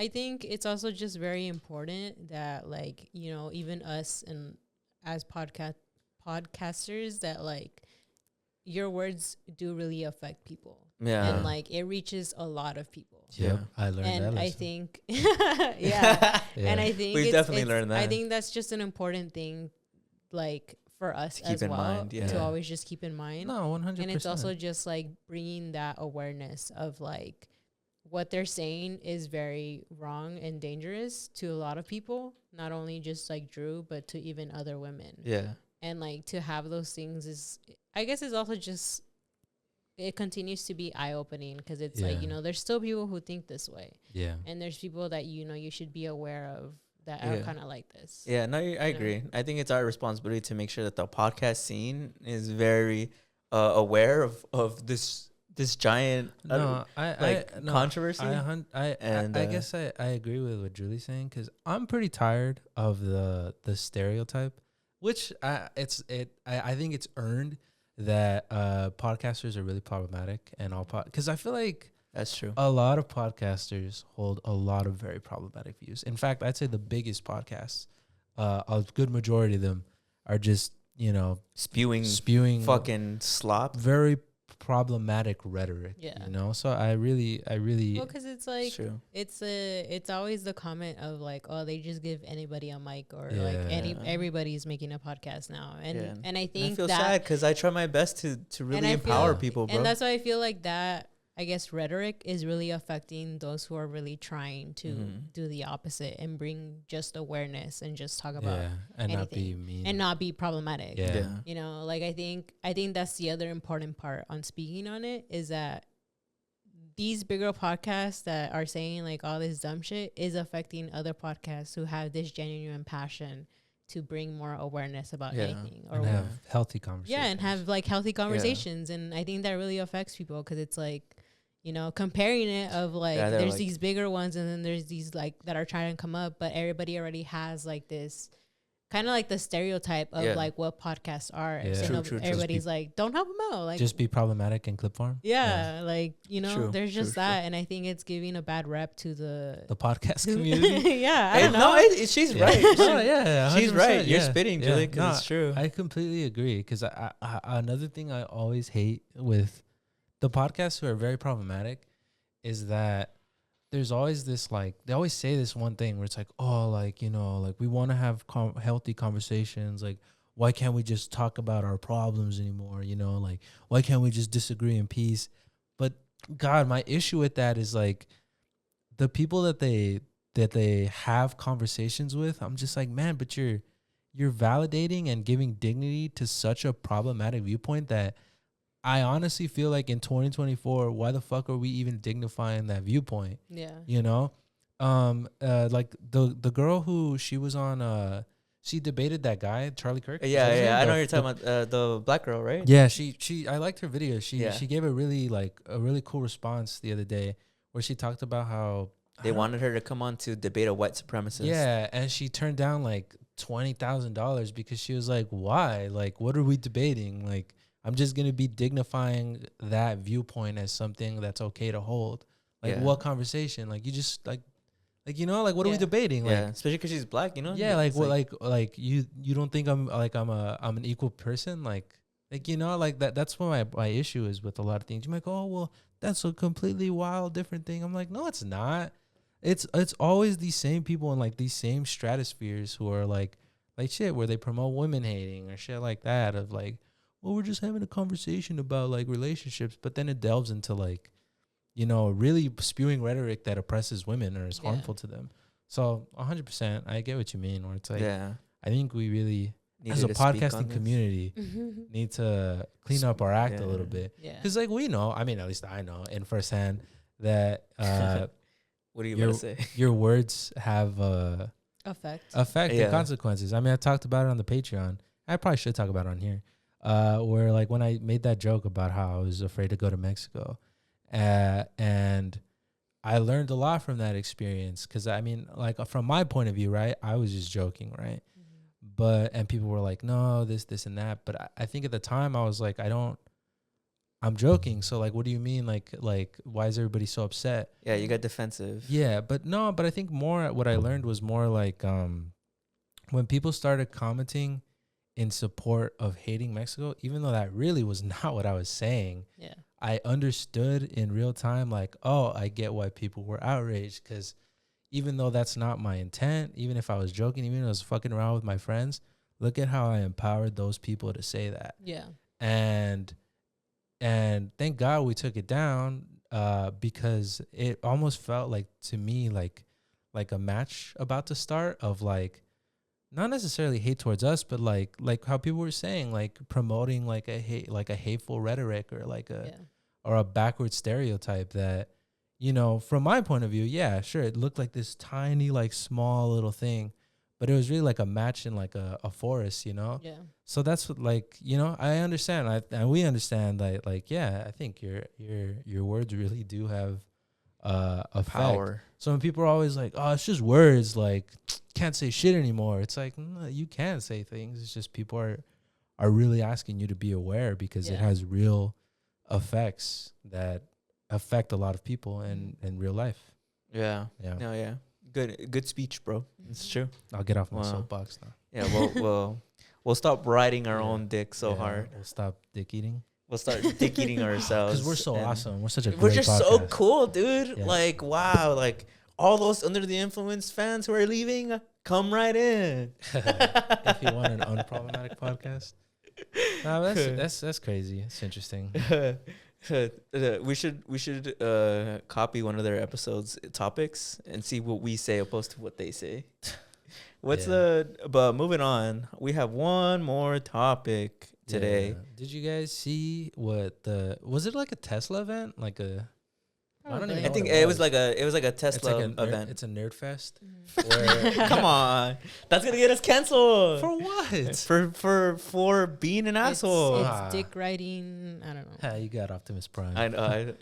think it's also just very important that like, you know, even us and as podcasters, that like your words do really affect people. Yeah. And like it reaches a lot of people. Yeah. I learned that. And lesson. I think and I think we've definitely learned that. I think that's just an important thing, like for us to keep as in well, mind, to always just keep in mind. No, 100%. And it's also just like bringing that awareness of like what they're saying is very wrong and dangerous to a lot of people, not only just like Drew, but to even other women. Yeah. And like to have those things is, I guess, is also just, it continues to be eye-opening because it's like, you know, there's still people who think this way. Yeah. And there's people that, you know, you should be aware of that are kind of like this. Yeah, no, I agree. I think it's our responsibility to make sure that the podcast scene is very aware of this giant controversy. I guess I agree with what Julie's saying because I'm pretty tired of the stereotype, which I think it's earned that podcasters are really problematic and all because I feel like that's true. A lot of podcasters hold a lot of very problematic views. In fact, I'd say the biggest podcasts, a good majority of them are just, you know, spewing fucking slop, very problematic rhetoric. Yeah, you know. So I really well, because it's like it's always the comment of like, oh, they just give anybody a mic or like everybody's making a podcast now, and I think I feel sad because I try my best to really empower people, bro. And that's why I feel like that, I guess, rhetoric is really affecting those who are really trying to do the opposite and bring just awareness and just talk about and anything not be mean and not be problematic. Yeah. You know, like I think that's the other important part on speaking on it is that these bigger podcasts that are saying like all this dumb shit is affecting other podcasts who have this genuine passion to bring more awareness about anything or and have healthy conversations. Yeah, and have like healthy conversations. And I think that really affects people because it's like, you know, comparing it of like there's like these bigger ones and then there's these like that are trying to come up, but everybody already has like this kind of like the stereotype of like what podcasts are. Yeah. So everybody's like, don't help them out. Like just be problematic in clip form. Yeah, like, you know, there's just that. And I think it's giving a bad rep to the podcast community. Yeah, I don't know. No, she's right. She's right. You're spitting, Julie, because it's true. I completely agree because I another thing I always hate with the podcasts who are very problematic is that there's always this, like, they always say this one thing where it's like, oh, like, you know, like we want to have healthy conversations. Like, why can't we just talk about our problems anymore? You know, like, why can't we just disagree in peace? But God, my issue with that is like the people that they have conversations with, I'm just like, man, but you're validating and giving dignity to such a problematic viewpoint that I honestly feel like in 2024, why the fuck are we even dignifying that viewpoint? Yeah. You know, like the girl who she was on, she debated that guy Charlie Kirk. Is that his name? Yeah. I know The- you're talking about the black girl, right? Yeah, she I liked her video. She Yeah. she gave a really cool response the other day where she talked about how They wanted her to come on to debate a white supremacist. yeah, and she turned down like $20,000 because she was like, "Why? Like, what are we debating? Like, I'm just gonna be dignifying that viewpoint as something that's okay to hold. Like, Yeah. what conversation? Like, you just like you know, like, what are we Yeah. debating? Yeah, Like, especially because she's black, you know. yeah, like It's what, like you don't think I'm an equal person? Like you know, like that's what my issue is with a lot of things. You might go, oh well, that's a completely wild different thing. I'm like, no, it's not. It's always these same people in like these same stratospheres who are like shit where they promote women hating or shit like that of like, well, we're just having a conversation about like relationships, but then it delves into like, you know, really spewing rhetoric that oppresses women or is Yeah. harmful to them. So 100%, I get what you mean. Where it's like, yeah. I think we really, Needed as a to speak on podcasting this. community, need to clean up our act a Yeah. little bit. Yeah. Because like we know, I mean, at least I know in firsthand that What are you your about to say? your words have Effect. effect Yeah. and consequences. I mean, I talked about it on the Patreon. I probably should talk about it on here. Where like when I made that joke about how I was afraid to go to Mexico, and I learned a lot from that experience. Because I mean, like from my point of view, right, I was just joking, right? But and people were like, no, this and that. But I think at the time I was like, I'm joking. So like, what do you mean? Like why is everybody so upset? Yeah, you got defensive. Yeah, but no, but I think more what I learned was more like when people started commenting in support of hating Mexico, even though that really was not what I was saying. Yeah. I understood in real time, like, oh, I get why people were outraged, because even though that's not my intent, even if I was joking, even if I was fucking around with my friends, look at how I empowered those people to say that. Yeah. And thank God we took it down, because it almost felt like to me like a match about to start of like not necessarily hate towards us, but like how people were saying, like promoting like a hateful rhetoric or like a or a backward stereotype that, you know, from my point of view, yeah, sure, it looked like this tiny like small little thing, but it was really like a match in like a forest, you know. Yeah. So that's what, like, you know, I understand, and we understand that, like, yeah, I think your words really do have effect. Power. So when people are always like, oh, it's just words, like, can't say shit anymore. It's like, no, you can say things. It's just people are really asking you to be aware, because it has real effects that affect a lot of people in real life. Yeah. Yeah. No, yeah. Good speech, bro. It's true. I'll get off my Wow. soapbox now. Yeah, we'll stop riding our Yeah. own dick so Yeah, hard. We'll stop dick eating. We'll start dick eating ourselves. Because we're so and awesome. We're such a great We're just so podcast. cool, dude. Yeah. Like, wow. Like, all those under the influence fans who are leaving, come right in. If you want an unproblematic podcast. No, that's crazy. It's interesting. we should copy one of their episodes topics and see what we say opposed to what they say. But moving on, we have one more topic today. Yeah. Did you guys see was it like a Tesla event? Like a I don't even I know think what it was like a Tesla event. It's a nerd fest. Come on, that's gonna get us canceled. For what? For being an asshole. It's dick riding. I don't know. Ha, you got Optimus Prime. I know.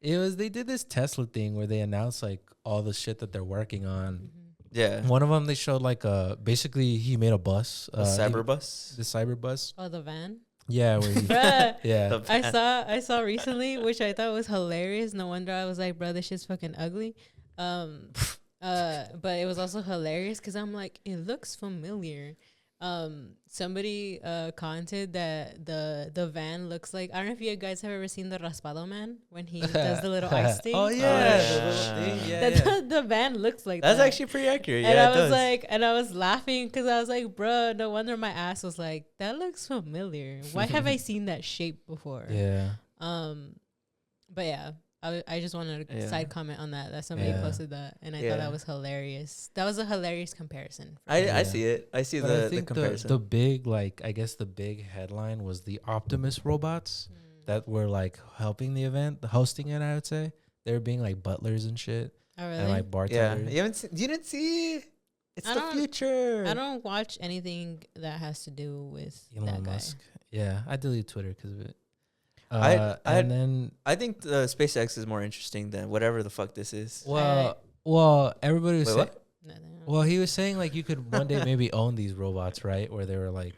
They did this Tesla thing where they announced like all the shit that they're working on. Yeah. One of them they showed like basically he made a bus, A cyber bus. the cyber bus. Oh, the van. Yeah, where he, Bruh, yeah. I saw recently, which I thought was hilarious. No wonder I was like, bro, this shit's fucking ugly. But it was also hilarious because I'm like, it looks familiar. Somebody commented that the van looks like, I don't know if you guys have ever seen the Raspado Man when he does the little ice thing. Oh yeah, yeah. the little thing. Yeah, That's yeah. what the van looks like. That's that. actually pretty accurate. And Yeah, I it was does. like, and I was laughing because I was like, bro, no wonder my ass was like, that looks familiar. Why have I seen that shape before? Yeah. But yeah, I just wanted a Yeah. side comment on that somebody Yeah. posted that, and I Yeah. thought that was hilarious. That was a hilarious comparison. I Yeah. see it. I see But I the think comparison. the big, like, I guess the big headline was the Optimus robots. that were like helping the event, hosting it, I would say. They were being like butlers and shit. Oh, really? And like Yeah, bartenders. you didn't see. It's I the don't- future. I don't watch anything that has to do with Elon that guy. Musk. Yeah, I deleted Twitter because of it. I- And then I think the SpaceX is more interesting than whatever the fuck this is. well, everybody was Wait, saying. what? Nothing. Well, he was saying like you could one day maybe own these robots, right? Where they were like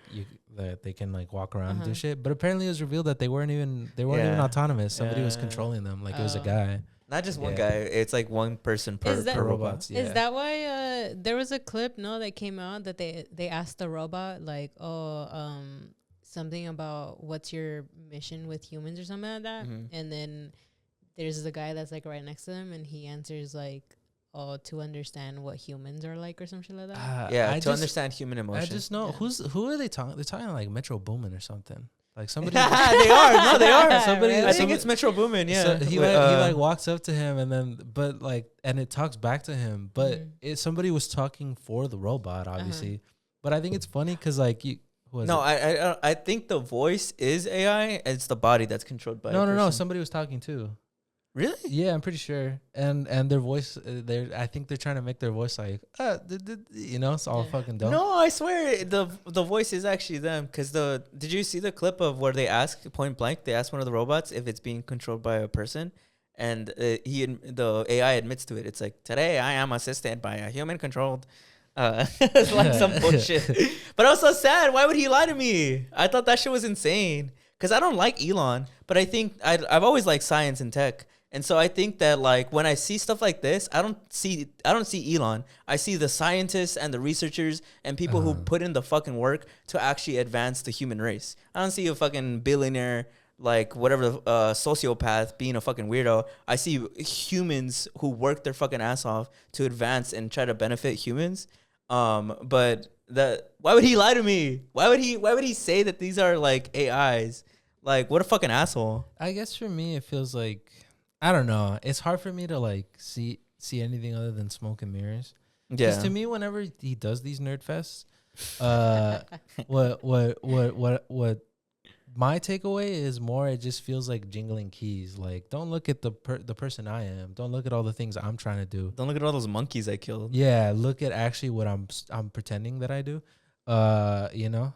that they can like walk around and do Uh-huh. shit. But apparently it was revealed that they weren't even Yeah. autonomous. Somebody was Yeah. controlling them, like it was a Oh. guy. Not just one Yeah. guy. It's like one person per, Is that- per For robot. robots, yeah. Is that why there was a clip that came out that they asked the robot like something about what's your mission with humans or something like that, Mhm. and then there's the guy that's like right next to them and he answers like, oh, to understand what humans are like or some shit like that. Yeah, I to just, understand human emotion. I just know Yeah. who are they talking? They're talking like Metro Boomin or something. Like somebody. they are. No, they are. Somebody- I think somebody- it's Metro Boomin. Yeah. So he Wait, like walks up to him and then and it talks back to him, but Mhm. somebody was talking for the robot obviously. But I think it's funny because like who was no, it? I think the voice is AI. It's the body that's controlled by. No, a no, no. person. Somebody was talking too. Really? Yeah, I'm pretty sure. And their voice, I think they're trying to make their voice like, it's all Yeah. fucking dumb. No, I swear the voice is actually them. Cause did you see the clip of where they ask point blank? They ask one of the robots if it's being controlled by a person, and the AI admits to it. It's like, today I am assisted by a human controlled. It's like some bullshit. But I was so sad. Why would he lie to me? I thought that shit was insane. Cause I don't like Elon, but I think I've always liked science and tech. And so I think that like when I see stuff like this, I don't see Elon. I see the scientists and the researchers and people who put in the fucking work to actually advance the human race. I don't see a fucking billionaire like whatever sociopath being a fucking weirdo. I see humans who work their fucking ass off to advance and try to benefit humans. But why would he lie to me? Why would he say that these are like AIs? Like what a fucking asshole. I guess for me, it feels like, I don't know. It's hard for me to like see anything other than smoke and mirrors. Because to me, whenever he does these nerd fests, what my takeaway is more, it just feels like jingling keys. Like, don't look at the person I am. Don't look at all the things I'm trying to do. Don't look at all those monkeys I killed. Yeah, look at actually what I'm pretending that I do. You know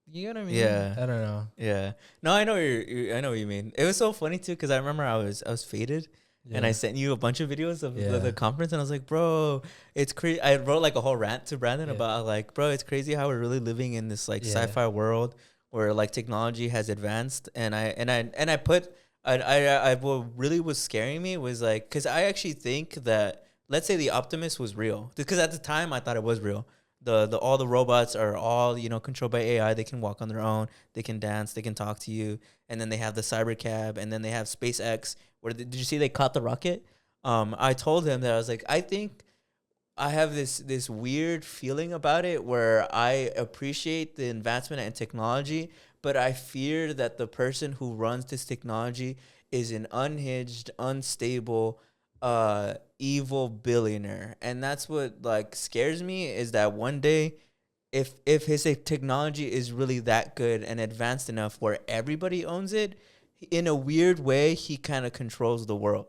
what I mean? Yeah. I don't know. Yeah. No, I know I know what you mean. It was so funny too because I remember I was faded. Yeah. And I sent you a bunch of videos of Yeah. the conference, and I was like, "Bro, it's crazy." I wrote like a whole rant to Brandon about like, "Bro, it's crazy how we're really living in this like sci-fi world where like technology has advanced." And I put what really was scaring me was like, because I actually think that, let's say the Optimus was real, because at the time I thought it was real. All the robots are all controlled by AI. They can walk on their own. They can dance. They can talk to you. And then they have the cyber cab. And then they have SpaceX. Did you see they caught the rocket? I told him that I was like, I think I have this weird feeling about it where I appreciate the advancement in technology, but I fear that the person who runs this technology is an unhinged, unstable, evil billionaire. And that's what like scares me, is that one day if his technology is really that good and advanced enough where everybody owns it, in a weird way he kind of controls the world.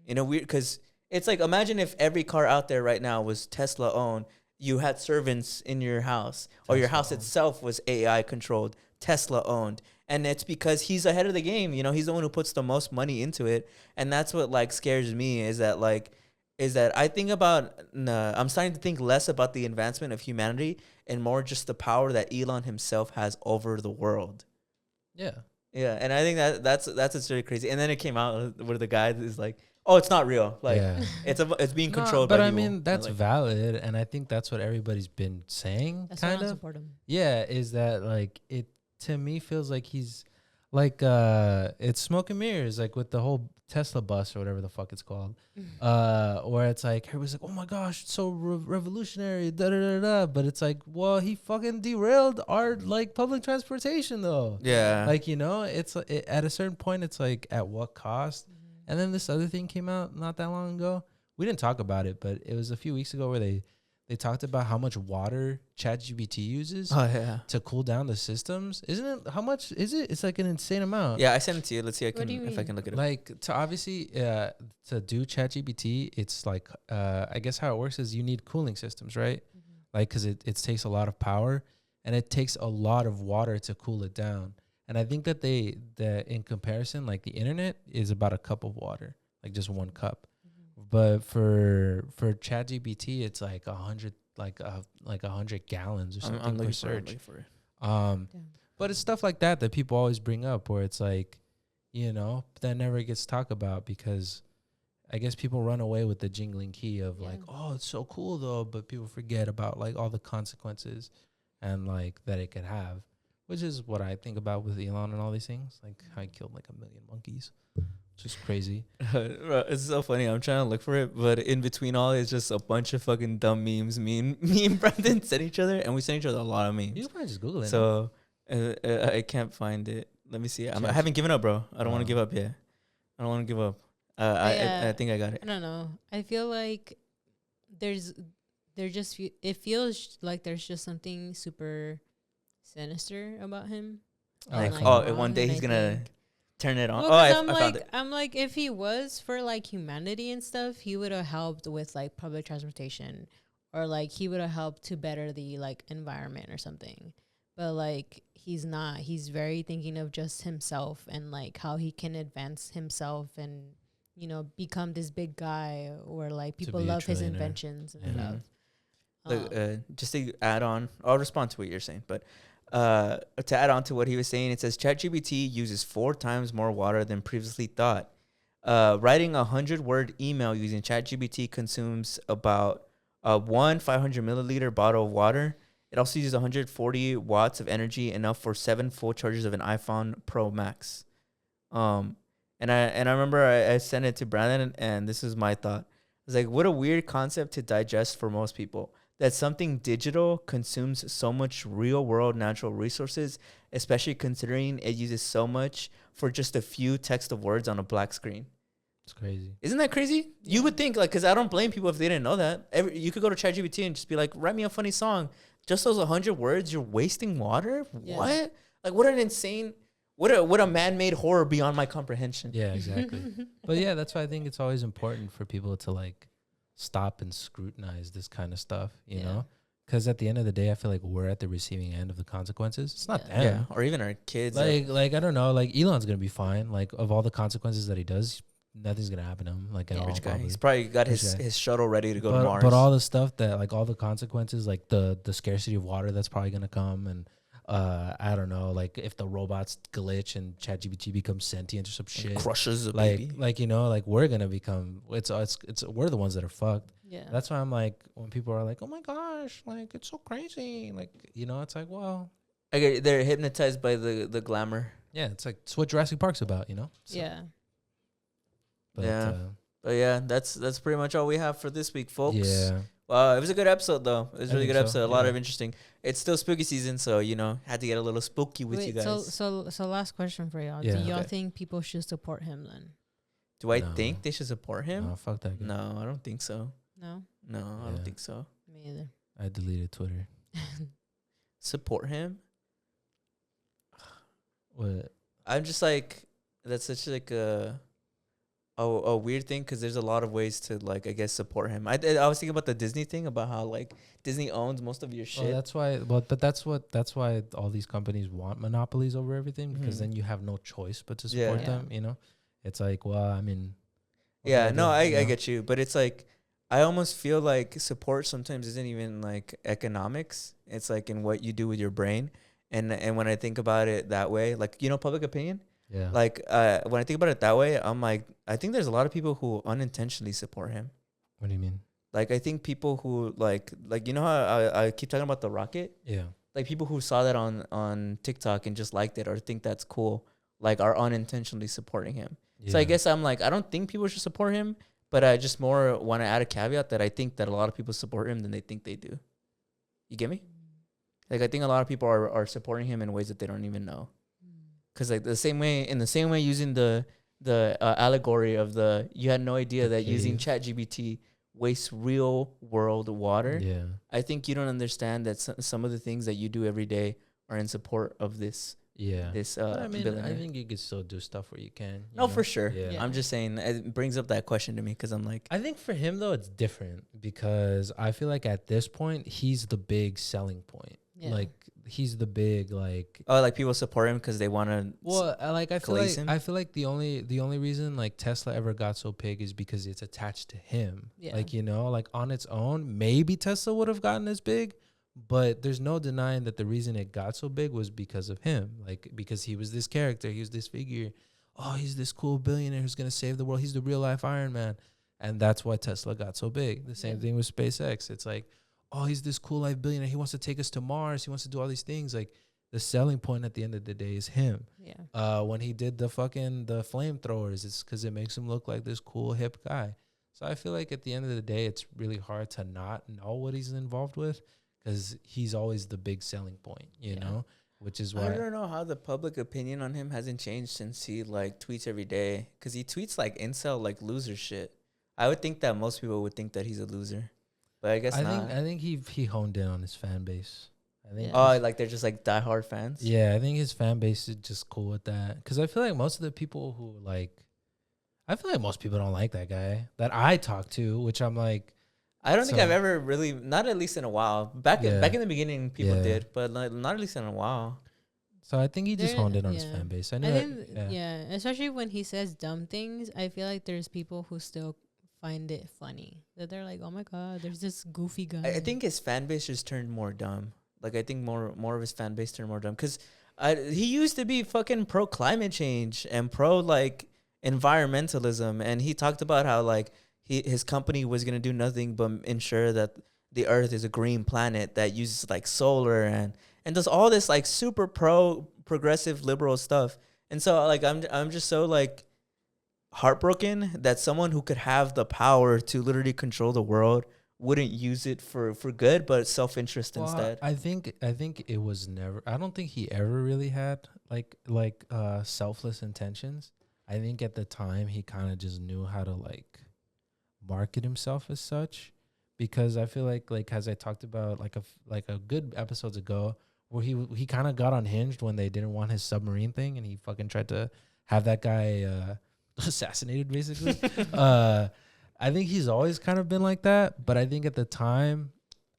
In a weird, because it's like, imagine if every car out there right now was Tesla owned. You had servants in your house, or your house itself was AI controlled, Tesla owned. And it's because he's ahead of the game. He's the one who puts the most money into it. And that's what like scares me, is that I think about, I'm starting to think less about the advancement of humanity and more just the power that Elon himself has over the world. Yeah. Yeah. And I think that's what's really crazy. And then it came out where the guy is like, oh, it's not real. Like it's being controlled by but I people. mean, that's like, valid. And I think that's what everybody's been saying. That's why I kind don't of. support him. Yeah. Is that like, it to me feels like he's like, it's smoke and mirrors, like with the whole Tesla bus or whatever the fuck it's called. Where it's like, everybody's like, oh my gosh, it's so revolutionary, da da da da. But it's like, well, he fucking derailed our like public transportation though. yeah. Like, it's at a certain point, it's like, at what cost? And then this other thing came out not that long ago. We didn't talk about it, but it was a few weeks ago where they they talked about how much water ChatGPT uses Oh yeah. to cool down the systems. Isn't it? How much is it? It's like an insane amount. Yeah, I sent it to you. Let's see What do you if I mean? can look it up. Like to obviously to do ChatGPT, it's like I guess how it works is you need cooling systems, right? Like because it takes a lot of power and it takes a lot of water to cool it down. And I think that in comparison, like the internet is about a cup of water, like just one cup. But for ChatGPT, it's like 100 gallons or something I'm per looking search. for it. But it's stuff like that people always bring up where it's like, you know, that never gets talked about because I guess people run away with the jingling key of like, oh, it's so cool though, but people forget about like all the consequences and like that it could have, which is what I think about with Elon and all these things. Like how he killed like 1 million monkeys. Just crazy. Bro, it's so funny. I'm trying to look for it, but in between all, it's just a bunch of fucking dumb memes. Me and Brandon sent each other, and we sent each other a lot of memes. You can probably just Google it. So I can't find it. Let me see. I haven't given up, bro. I don't want to give up yet. I don't want to give up. I think I got it. I don't know. I feel like it feels like there's just something super sinister about him. Like, And, one day and he's I gonna think- turn it on. Well, I 'cause found it. I'm like, if he was for like humanity and stuff, he would have helped with like public transportation, or like he would have helped to better the like environment or something. But like he's not. He's very thinking of just himself and like how he can advance himself and, you know, become this big guy where like people be a love his trillionaire. inventions and Yeah. stuff. Look, just to add on, I'll respond to what you're saying, but to add on to what he was saying, it says ChatGPT uses 4 times more water than previously thought. Writing a 100-word email using ChatGPT consumes about one 500 milliliter bottle of water. It also uses 140 watts of energy, enough for 7 full charges of an iPhone Pro Max. And I remember I sent it to Brandon, and this is my thought. It's like, what a weird concept to digest for most people. That something digital consumes so much real world natural resources, especially considering it uses so much for just a few text of words on a black screen. It's crazy. Isn't that crazy? Yeah. You would think, like, because I don't blame people if they didn't know that. You could go to ChatGPT and just be like, write me a funny song. Just those 100 words, you're wasting water? Yeah. What? Like, what an insane, what a man-made horror beyond my comprehension. Yeah, exactly. But yeah, that's why I think it's always important for people to like stop and scrutinize this kind of stuff, you know? Because at the end of the day, I feel like we're at the receiving end of the consequences. It's not them. Yeah, or even our kids. Like I don't know. Like Elon's gonna be fine. Like of all the consequences that he does, nothing's gonna happen to him. Like at all. rich guy. Probably. He's probably got Rich guy. his shuttle ready to go to Mars. But all the stuff that like all the consequences, like the scarcity of water that's probably gonna come, and I don't know, like if the robots glitch and ChatGPT becomes sentient or some shit, crushes a like baby. like you know, like we're gonna become it's we're the ones that are fucked. Yeah. That's why I'm like, when people are like, oh my gosh, like it's so crazy, like, you know, it's like, well, They're hypnotized by the glamour. yeah, it's like it's what Jurassic Park's about, you know. So, Yeah. but, Yeah. But yeah, that's pretty much all we have for this week, folks. yeah. It was a good episode, though. It was a really think good so, episode. A lot yeah. of interesting. It's still spooky season, so you know, had to get a little spooky with you Wait, guys. so last question for y'all. Yeah. Do y'all Okay. think people should support him then? Do I No. think they should support him? No, fuck that guy. No, I don't think so. No? No, I Yeah. don't think so. Me either. I deleted Twitter. Support him? What? I'm just like, that's such like a weird thing, because there's a lot of ways to, like, I guess, support him. I was thinking about the Disney thing, about how like Disney owns most of your shit. Oh, that's why. Well, but that's why all these companies want monopolies over everything, because Mhm. then you have no choice but to support Yeah. them. You know, it's like, well, I mean, what Yeah, can no, do, I you know? get you, but it's like, I almost feel like support sometimes isn't even like economics. It's like in what you do with your brain. And when I think about it that way, like, you know, public opinion, Yeah. like when I think about it that way, I'm like, I think there's a lot of people who unintentionally support him. What do you mean? Like, I think people who like you know how I keep talking about the rocket, Yeah. like people who saw that on TikTok and just liked it or think that's cool, like are unintentionally supporting him. Yeah. So I guess I'm like, I don't think people should support him, but I just more want to add a caveat that I think that a lot of people support him than they think they do. You get me? Like, I think a lot of people are supporting him in ways that they don't even know. Because like in the same way using the allegory of you had no idea The that using cave. ChatGPT waste real world water. Yeah. I think you don't understand that some of the things that you do every day are in support of this Yeah. But I mean, I billionaire. think you could still do stuff where you can. You No, know? for sure. Yeah. Yeah. I'm just saying it brings up that question to me because I'm like, I think for him though, it's different because I feel like at this point he's the big selling point. Yeah. Like he's the big like. oh, like people support him because they want to. Well, glaze him? I feel like the only reason like Tesla ever got so big is because it's attached to him. Yeah. Like, you know, like on its own, maybe Tesla would have gotten as big, but there's no denying that the reason it got so big was because of him. Like because he was this character, he was this figure. Oh, he's this cool billionaire who's gonna save the world. He's the real life Iron Man, and that's why Tesla got so big. The same thing with SpaceX. It's like, oh, he's this cool life billionaire. He wants to take us to Mars. He wants to do all these things. Like the selling point at the end of the day is him. Yeah. When he did the flamethrowers, it's because it makes him look like this cool hip guy. So I feel like at the end of the day, it's really hard to not know what he's involved with because he's always the big selling point, you know, which is why I don't know how the public opinion on him hasn't changed since he like tweets every day because he tweets like incel like loser shit. I would think that most people would think that he's a loser, but I guess not. I think he honed in on his fan base. I think. Yeah. Oh, like they're just like diehard fans. Yeah, I think his fan base is just cool with that because I feel like most of the people who like, I feel like most people don't like that guy that I talk to, which I'm like. I don't think So- I've ever really, not at least in a while. Back Yeah. in the beginning, people Yeah. did, but like, not at least in a while. So I think he just There- honed in on his yeah. fan base. I I know. think, especially when he says dumb things, I feel like there's people who still find it funny. That they're like, oh my God, there's this goofy guy. I think his fan base just turned more dumb. Like I think more of his fan base turned more dumb because he used to be fucking pro climate change and pro like environmentalism, and he talked about how like his company was gonna do nothing but ensure that the Earth is a green planet that uses like solar and does all this like super progressive liberal stuff. And so like I'm just so like heartbroken that someone who could have the power to literally control the world wouldn't use it for good, but self-interest instead. I think it was never. I don't think he ever really had like selfless intentions. I think at the time he kind of just knew how to like market himself as such, because I feel like as I talked about like a good episodes ago, where he kind of got unhinged when they didn't want his submarine thing, and he fucking tried to have that guy assassinated basically. I think he's always kind of been like that, but I think at the time,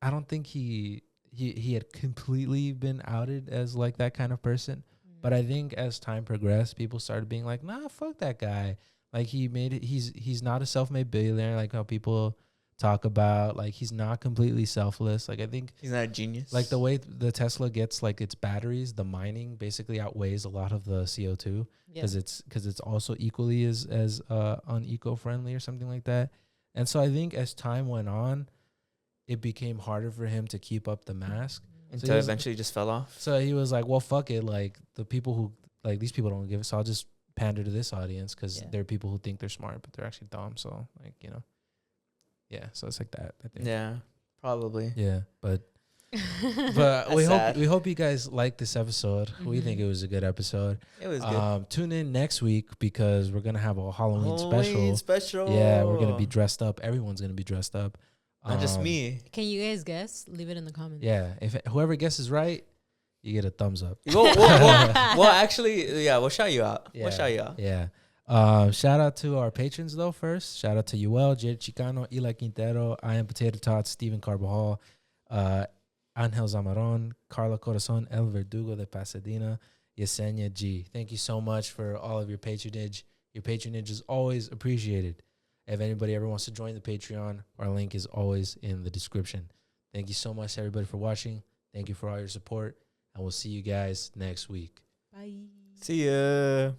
I don't think he had completely been outed as like that kind of person. But I think as time progressed, people started being like, nah, fuck that guy. Like he made it. He's not a self-made billionaire like how people talk about. Like he's not completely selfless. Like I think He's not a genius. like the way the Tesla gets like its batteries, the mining basically outweighs a lot of the CO2 because it's also equally as uneco-friendly or something like that. And so I think as time went on, it became harder for him to keep up the mask. until he was- eventually just fell off. So he was like, well, fuck it. Like the people who like these people don't give it. So I'll just pander to this audience because there are people who think they're smart, but they're actually dumb. So like, you know, yeah. So it's like that, I think. Yeah, probably. Yeah. But That's we sad. hope you guys like this episode. We think it was a good episode. It was good. Tune in next week because we're gonna have a Halloween Halloween special. special. Yeah, we're gonna be dressed up. Everyone's gonna be dressed up. Not just me. Can you guys guess? Leave it in the comments. Yeah, if whoever guesses right, you get a thumbs up. Well, actually, yeah, we'll shout you out. Yeah. We'll shout you out. Yeah. Shout out to our patrons though. First, shout out to Yuel, Jade Chicano, Eli Quintero, I Am Potato Tots, Stephen Carbajal, Angel Zamaron, Carla Corazon, El Verdugo de Pasadena, Yesenia G. Thank you so much for all of your patronage. Your patronage is always appreciated. If anybody ever wants to join the Patreon, our link is always in the description. Thank you so much, everybody, for watching. Thank you for all your support, and we'll see you guys next week. Bye. See ya.